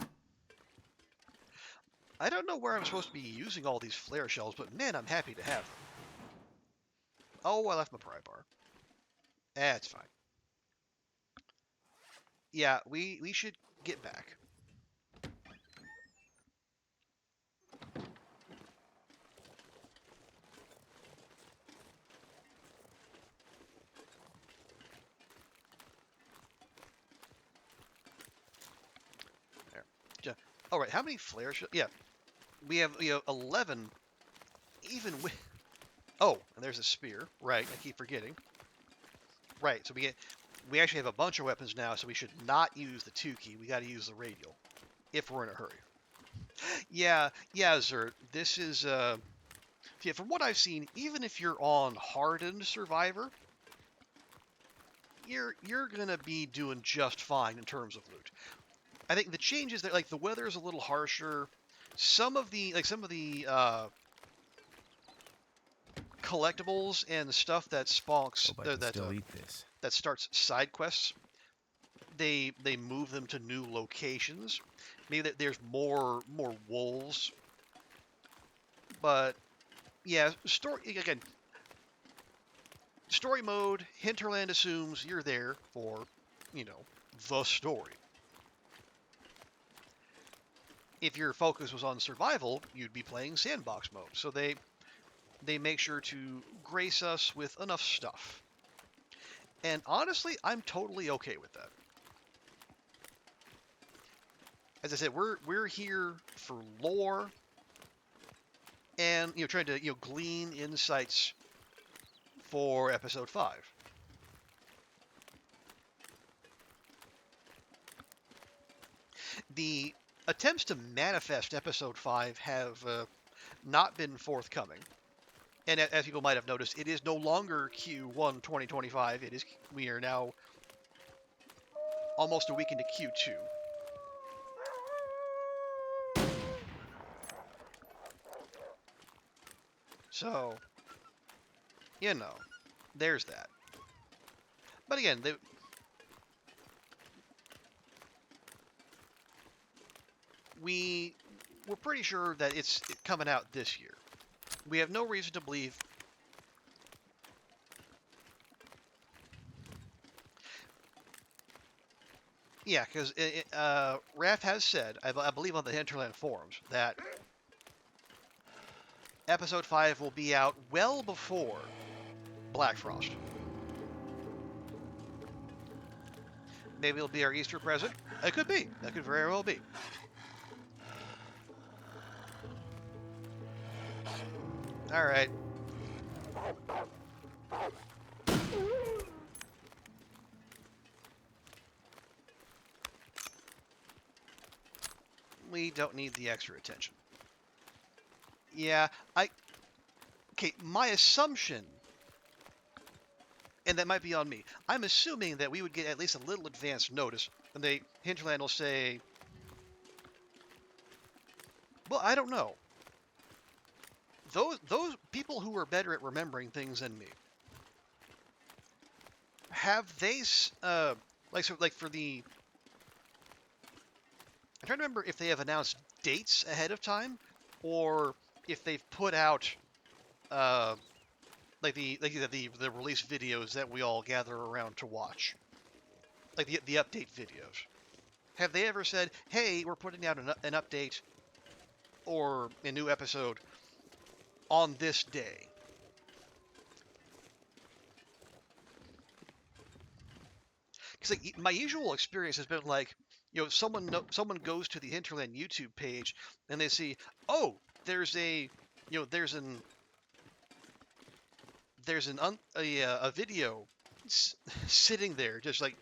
I don't know where I'm supposed to be using all these flare shells, but man, I'm happy to have them. Oh, I left my pry bar. That's fine. Yeah, we should get back. There. All right, how many flare shells? Yeah, we have 11. Even with oh, and there's a spear. Right, I keep forgetting. Right, so we actually have a bunch of weapons now, so we should not use the 2 key. We got to use the radial if we're in a hurry. Yeah, Zert. This is yeah, from what I've seen, even if you're on hardened survivor, you're gonna be doing just fine in terms of loot. I think the changes that like the weather is a little harsher. Some of the collectibles and the stuff that spawns Hope I can still eat this. that starts side quests, they move them to new locations. Maybe that there's more wolves, but yeah, story mode. Hinterland assumes you're there for, the story. If your focus was on survival, you'd be playing sandbox mode. So they make sure to grace us with enough stuff. And honestly, I'm totally okay with that. As I said, we're here for lore and trying to glean insights for episode 5. The attempts to manifest episode 5 have not been forthcoming. And as people might have noticed, it is no longer Q1 2025. We are now almost a week into Q2. So, there's that. But again, we're pretty sure that it's coming out this year. We have no reason to believe. Yeah, because Raph has said, I believe on the Hinterland forums, that episode 5 will be out well before Black Frost. Maybe it'll be our Easter present. It could be. That could very well be. All right. We don't need the extra attention. Yeah, okay, my assumption, and that might be on me, I'm assuming that we would get at least a little advance notice, and Hinterland will say, well, I don't know. Those people who are better at remembering things than me, have they, like for the, I'm trying to remember if they have announced dates ahead of time, or if they've put out, uh, the release videos that we all gather around to watch, like the update videos. Have they ever said, "Hey, we're putting out an update or a new episode on this day"? Because like, my usual experience has been like, someone goes to the Hinterland YouTube page and they see, oh, there's a, there's a video sitting there, just like,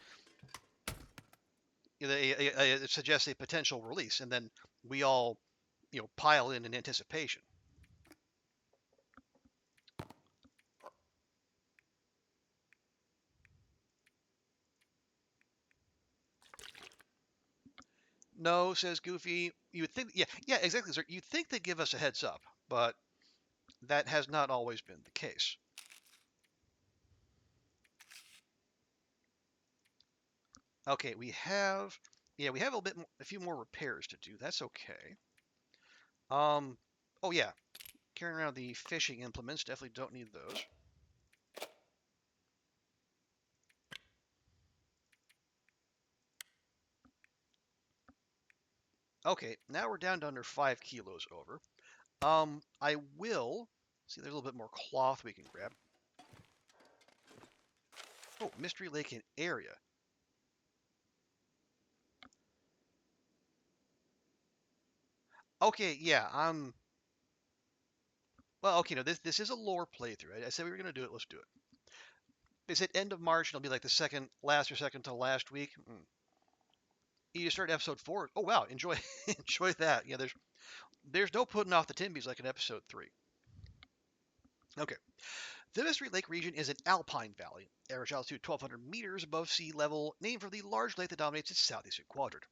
it suggests a potential release, and then we all, pile in anticipation. No, says Goofy. You would think, yeah, exactly, sir. You'd think they'd give us a heads up, but that has not always been the case. Okay, we have a few more repairs to do. That's okay. Oh yeah, carrying around the fishing implements. Definitely don't need those. Okay, now we're down to under 5 kilos over. I will see. There's a little bit more cloth we can grab. Oh, Mystery Lake and area. Okay, yeah. Well, okay. No, this is a lore playthrough. I said we were gonna do it. Let's do it. They said end of March. It'll be like the second to last week. You just start episode 4. Oh wow, enjoy enjoy that. Yeah, there's no putting off the Timbies like in episode 3. Okay. The Mystery Lake region is an alpine valley, average altitude 1,200 meters above sea level, named for the large lake that dominates its southeastern quadrant.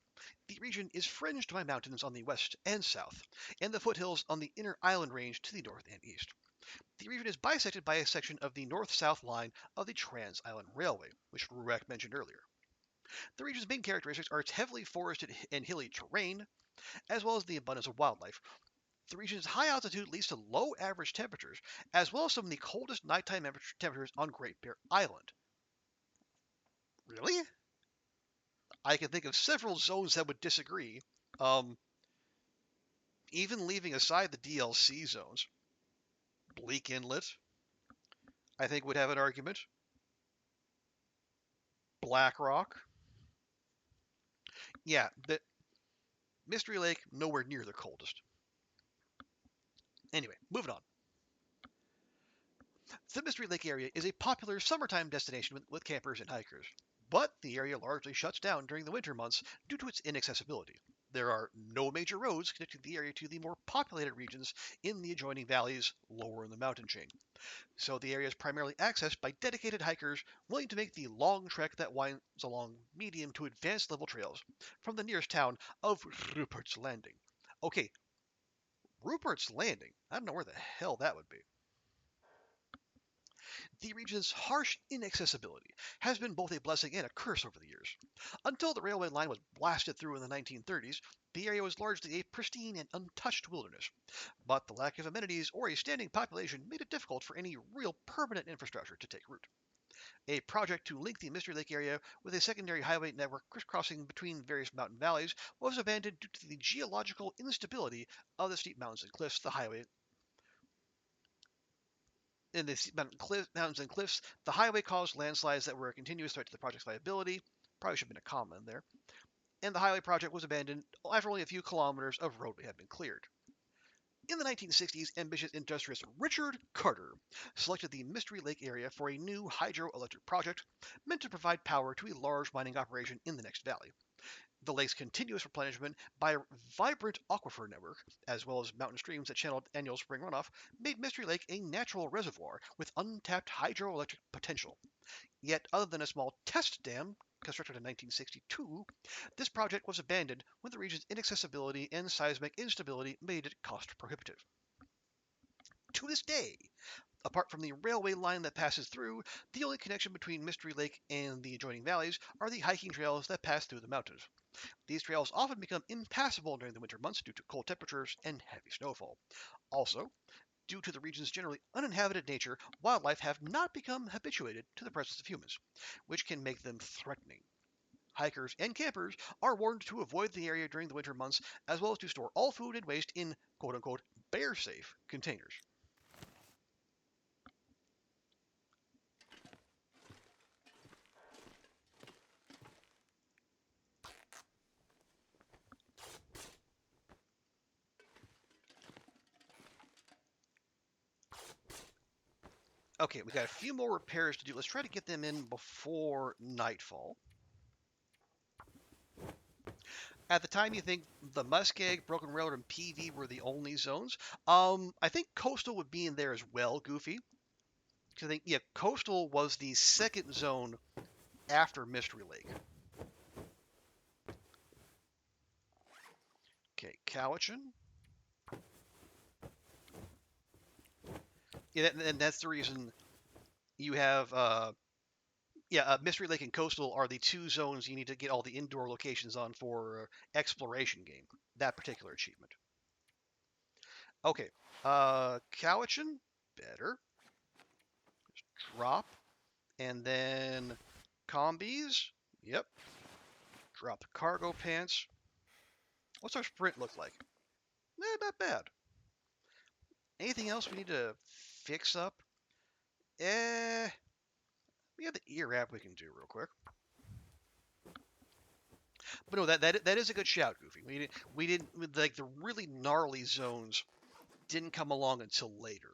The region is fringed by mountains on the west and south, and the foothills on the inner island range to the north and east. The region is bisected by a section of the north-south line of the Trans-Island Railway, which Rurak mentioned earlier. The region's main characteristics are its heavily forested and hilly terrain, as well as the abundance of wildlife. The region's high altitude leads to low average temperatures, as well as some of the coldest nighttime temperatures on Great Bear Island. Really? I can think of several zones that would disagree. Um, Even leaving aside the DLC zones, Bleak Inlet, I think would have an argument. Black Rock, yeah, the Mystery Lake nowhere near the coldest. Anyway, moving on. The Mystery Lake area is a popular summertime destination with campers and hikers, but the area largely shuts down during the winter months due to its inaccessibility. There are no major roads connecting the area to the more populated regions in the adjoining valleys lower in the mountain chain, so the area is primarily accessed by dedicated hikers willing to make the long trek that winds along medium to advanced level trails from the nearest town of Rupert's Landing. Okay, Rupert's Landing. I don't know where the hell that would be. The region's harsh inaccessibility has been both a blessing and a curse over the years. Until the railway line was blasted through in the 1930s, the area was largely a pristine and untouched wilderness. But the lack of amenities or a standing population made it difficult for any real permanent infrastructure to take root. A project to link the Mystery Lake area with a secondary highway network crisscrossing between various mountain valleys was abandoned due to the geological instability of the steep mountains and cliffs the highway in the mountains and cliffs, the highway caused landslides that were a continuous threat to the project's viability. Probably should have been a comma in there. And the highway project was abandoned after only a few kilometers of roadway had been cleared. In the 1960s, ambitious industrialist Richard Carter selected the Mystery Lake area for a new hydroelectric project meant to provide power to a large mining operation in the next valley. the lake's continuous replenishment by a vibrant aquifer network, as well as mountain streams that channeled annual spring runoff, made Mystery Lake a natural reservoir with untapped hydroelectric potential. Yet, other than a small test dam constructed in 1962, this project was abandoned when the region's inaccessibility and seismic instability made it cost prohibitive. To this day, apart from the railway line that passes through, the only connection between Mystery Lake and the adjoining valleys are the hiking trails that pass through the mountains. These trails often become impassable during the winter months due to cold temperatures and heavy snowfall. Also, due to the region's generally uninhabited nature, wildlife have not become habituated to the presence of humans, which can make them threatening. Hikers and campers are warned to avoid the area during the winter months, as well as to store all food and waste in quote unquote bear safe containers. Okay, we got a few more repairs to do. Let's try to get them in before nightfall. At the time, you think the Muskeg, Broken Railroad, and PV were the only zones. I think Coastal would be in there as well, Goofy. Because I think, yeah, Coastal was the second zone after Mystery Lake. Okay, Cowichan. Yeah, and that's the reason you have Mystery Lake and Coastal are the two zones you need to get all the indoor locations on for exploration game. That particular achievement. Okay, Cowichan, better. Just drop, and then combis. Yep. Drop the cargo pants. What's our sprint look like? Not bad. Anything else we need to fix up? We have the ear app we can do real quick. But no, that is a good shout, Goofy. We didn't like the really gnarly zones didn't come along until later.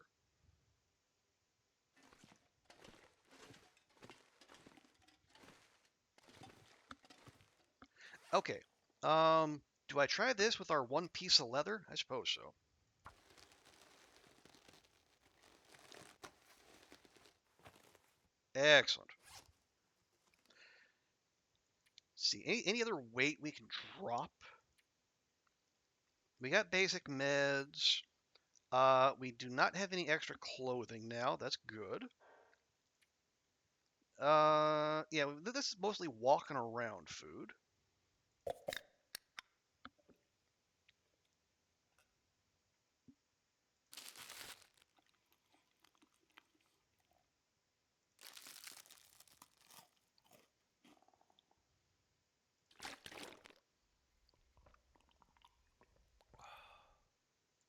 Okay. Do I try this with our one piece of leather? I suppose so. Excellent. Let's see, any other weight we can drop? We got basic meds. We do not have any extra clothing now. That's good. Yeah, this is mostly walking around food.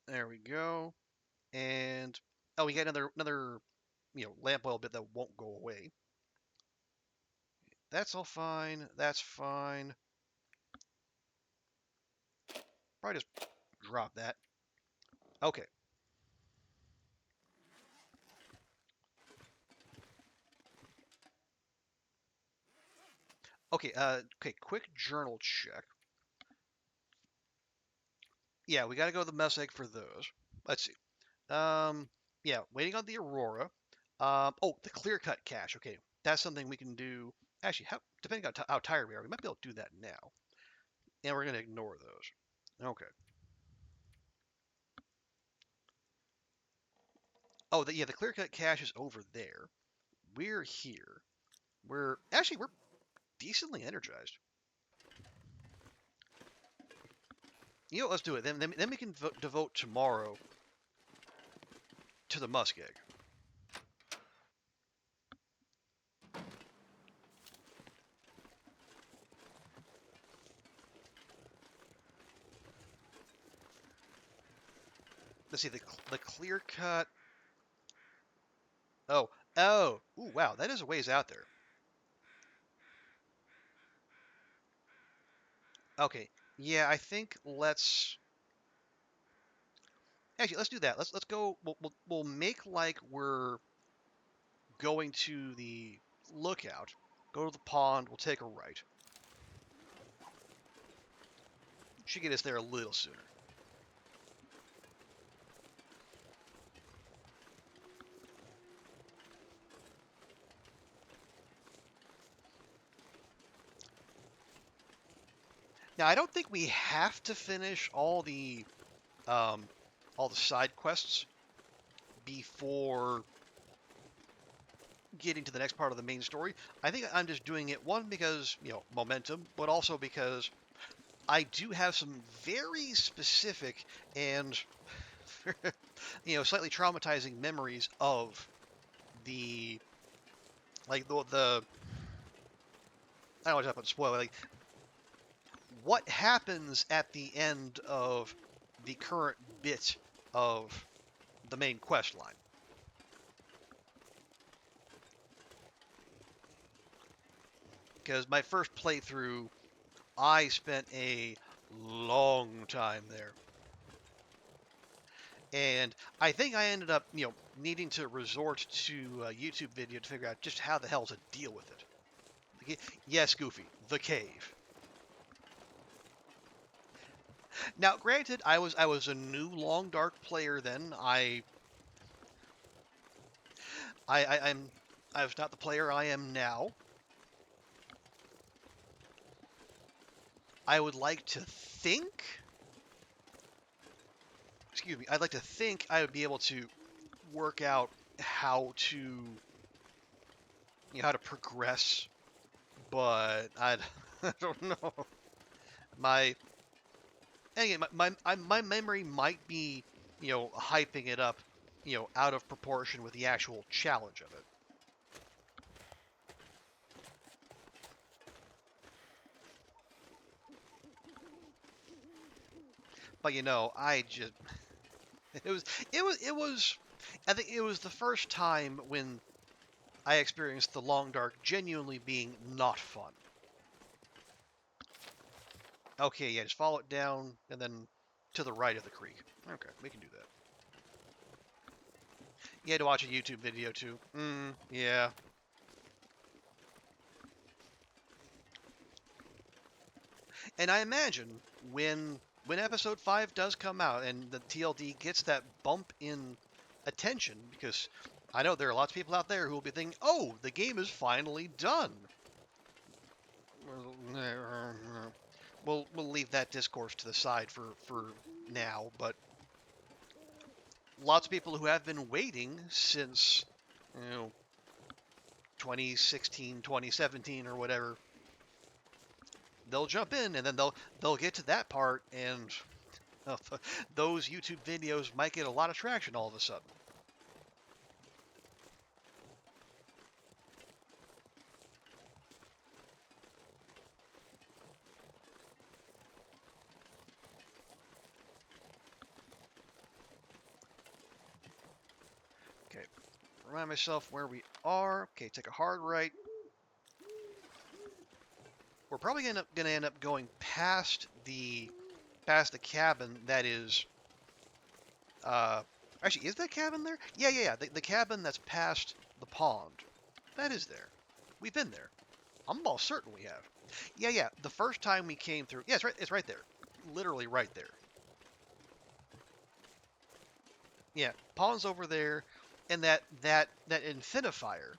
There we go. And oh, we got another lamp oil bit that won't go away. That's all fine. That's fine. Probably just drop that. Okay. Okay. Okay. Quick journal check. Yeah, we got to go to the mess egg for those. Let's see. Yeah, waiting on the Aurora. Oh, the clear cut cache. Okay, that's something we can do. Actually, depending on how tired we are, we might be able to do that now. And we're gonna ignore those. Okay. Oh, the clear cut cache is over there. We're here. We're decently energized. Let's do it. Then we can devote tomorrow to the muskeg. Let's see the clear cut. Oh, ooh, wow, that is a ways out there. Okay, yeah, I think let's do that. Let's go. We'll make like we're going to the lookout. Go to the pond. We'll take a right. should get us there a little sooner. Now, I don't think we have to finish um, all the side quests before getting to the next part of the main story. I think I'm just doing it, one, because, momentum, but also because I do have some very specific and, slightly traumatizing memories of the, like, I don't want to talk about spoiler, like, what happens at the end of the current bit of the main quest line. Because my first playthrough, I spent a long time there. And I think I ended up, needing to resort to a YouTube video to figure out just how the hell to deal with it. Yes, Goofy, the cave. Now, granted, I was a new Long Dark player then. I was not the player I am now. I would like to think. Excuse me. I'd like to think I would be able to work out how to, how to progress, but I don't know. My Again, my memory might be, hyping it up, out of proportion with the actual challenge of it. But I just it was it was I think it was the first time when I experienced the Long Dark genuinely being not fun. Okay, yeah, just follow it down and then to the right of the creek. Okay, we can do that. You had to watch a YouTube video too. Yeah. And I imagine when episode 5 does come out and the TLD gets that bump in attention, because I know there are lots of people out there who will be thinking, "Oh, the game is finally done." We'll leave that discourse to the side for now, but lots of people who have been waiting since, you know, 2016, 2017 or whatever, they'll jump in and then they'll get to that part, and those YouTube videos might get a lot of traction all of a sudden. Okay, remind myself where we are. Okay, take a hard right. We're probably gonna end up going past the cabin that is. Actually, is that cabin there? Yeah. The cabin that's past the pond. That is there. We've been there. I'm almost certain we have. Yeah. The first time we came through. Yeah, it's right. It's right there. Literally right there. Yeah, pond's over there, and that infinifier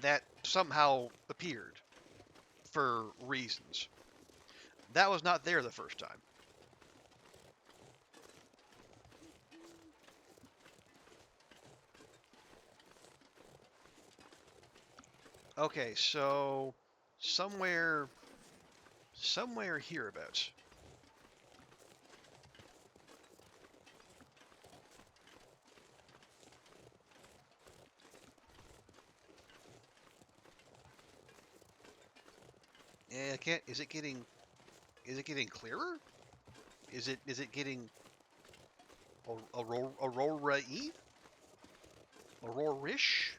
that somehow appeared for reasons. That was not there the first time. Okay, so somewhere hereabouts. Yeah, I can't. Is it getting clearer? Is it getting Aurora-y? Aurora-ish?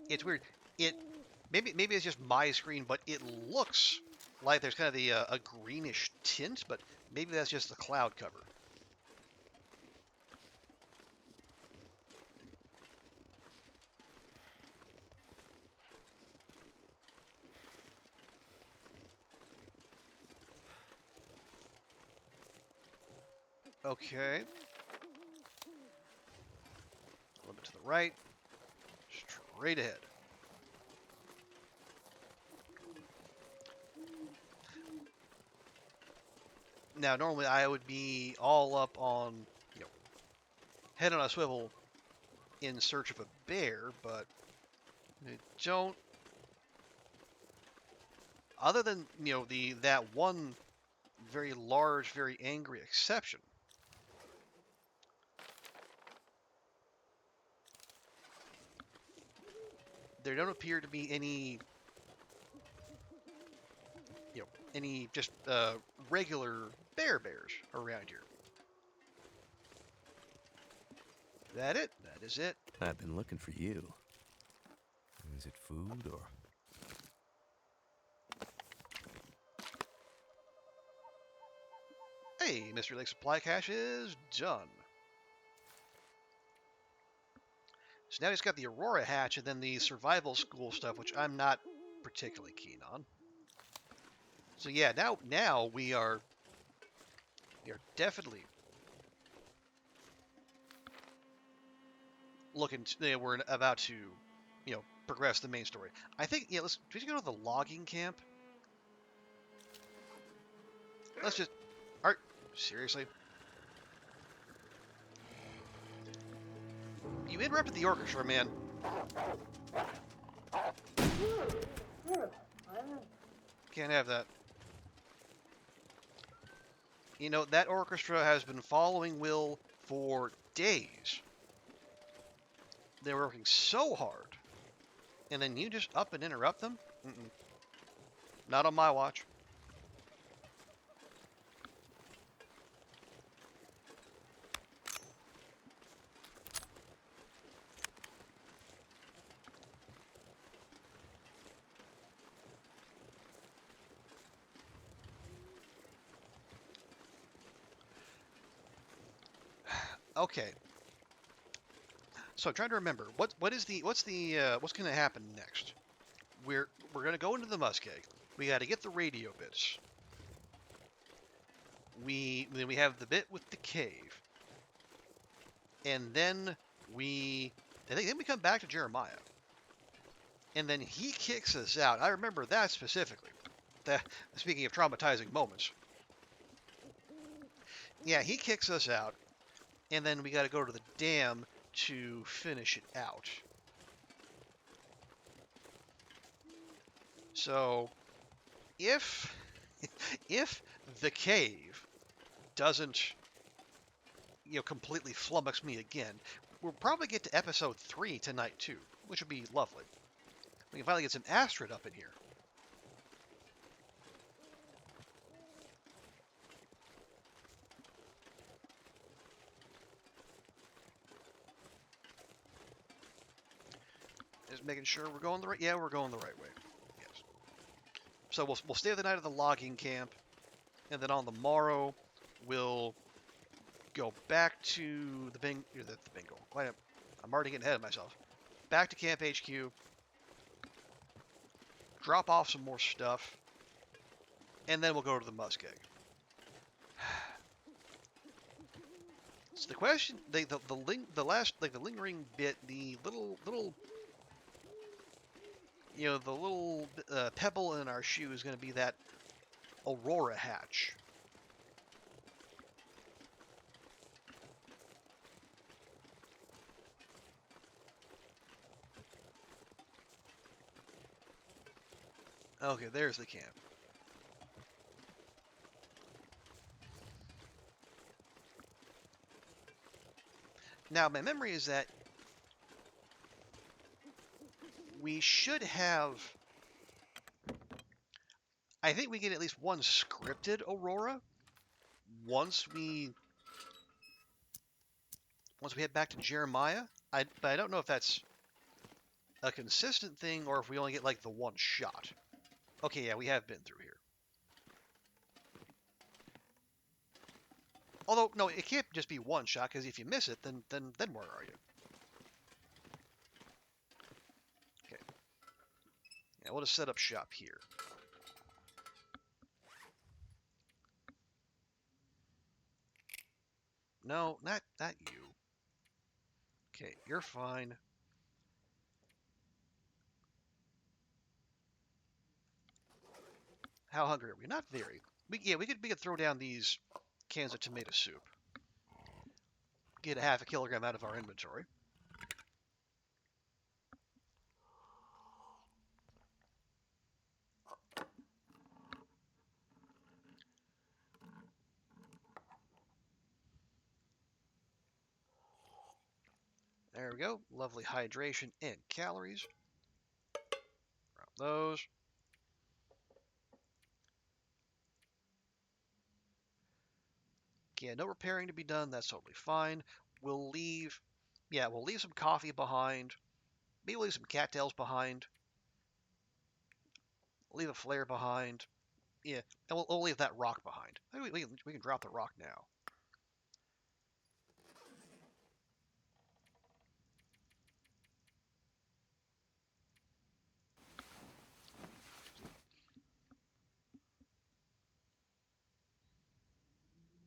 It's weird. It maybe it's just my screen, but it looks like there's kind of a greenish tint, but maybe that's just the cloud cover. Okay. A little bit to the right. Straight ahead. Now, normally I would be all up on, head on a swivel in search of a bear, but I don't. Other than that one very large, very angry exception, there don't appear to be any just regular bears around here. That it? That is it. I've been looking for you. Is it food or... Hey, Mystery Lake Supply Cache is done. So now he's got the Aurora hatch and then the survival school stuff, which I'm not particularly keen on. So yeah, now we are definitely looking. We're about to, progress the main story. I think let's go to the logging camp. Let's just. Art, seriously. You interrupted the orchestra, man. Can't have that. That orchestra has been following Will for days. They were working so hard. And then you just up and interrupt them? Mm-mm. Not on my watch. Okay. So I'm trying to remember what's going to happen next. We're going to go into the muskeg. We got to get the radio bits. Then we have the bit with the cave, and then we come back to Jeremiah, and then he kicks us out. I remember that specifically. Speaking of traumatizing moments, yeah, he kicks us out, and then we got to go to the dam to finish it out. So, if the cave doesn't completely flummox me again, we'll probably get to episode 3 tonight too, which would be lovely. We can finally get some Astrid up in here. Just making sure we're going the right. Yeah, we're going the right way. Yes. So we'll stay the night at the logging camp, and then on the morrow we'll go back to the bingo. I'm already getting ahead of myself. Back to Camp HQ. Drop off some more stuff, and then we'll go to the muskeg. So the question, the lingering bit, the little the little pebble in our shoe is going to be that Aurora hatch. Okay, there's the camp. Now, my memory is that we should have... I think we get at least one scripted Aurora once we head back to Jeremiah. But I don't know if that's a consistent thing or if we only get like the one shot. Okay, yeah, we have been through here. Although, no, it can't just be one shot, because if you miss it, then where are you? Okay. Yeah, we'll just set up shop here. no, not you. Okay, you're fine. How hungry are we? Not very. We could throw down these cans of tomato soup. Get a half a kilogram out of our inventory. There we go. Lovely hydration and calories. Grab those. Yeah, no repairing to be done. That's totally fine. We'll leave. Yeah, we'll leave some coffee behind. Maybe we'll leave some cattails behind. Leave a flare behind. Yeah, and we'll leave that rock behind. We can drop the rock now.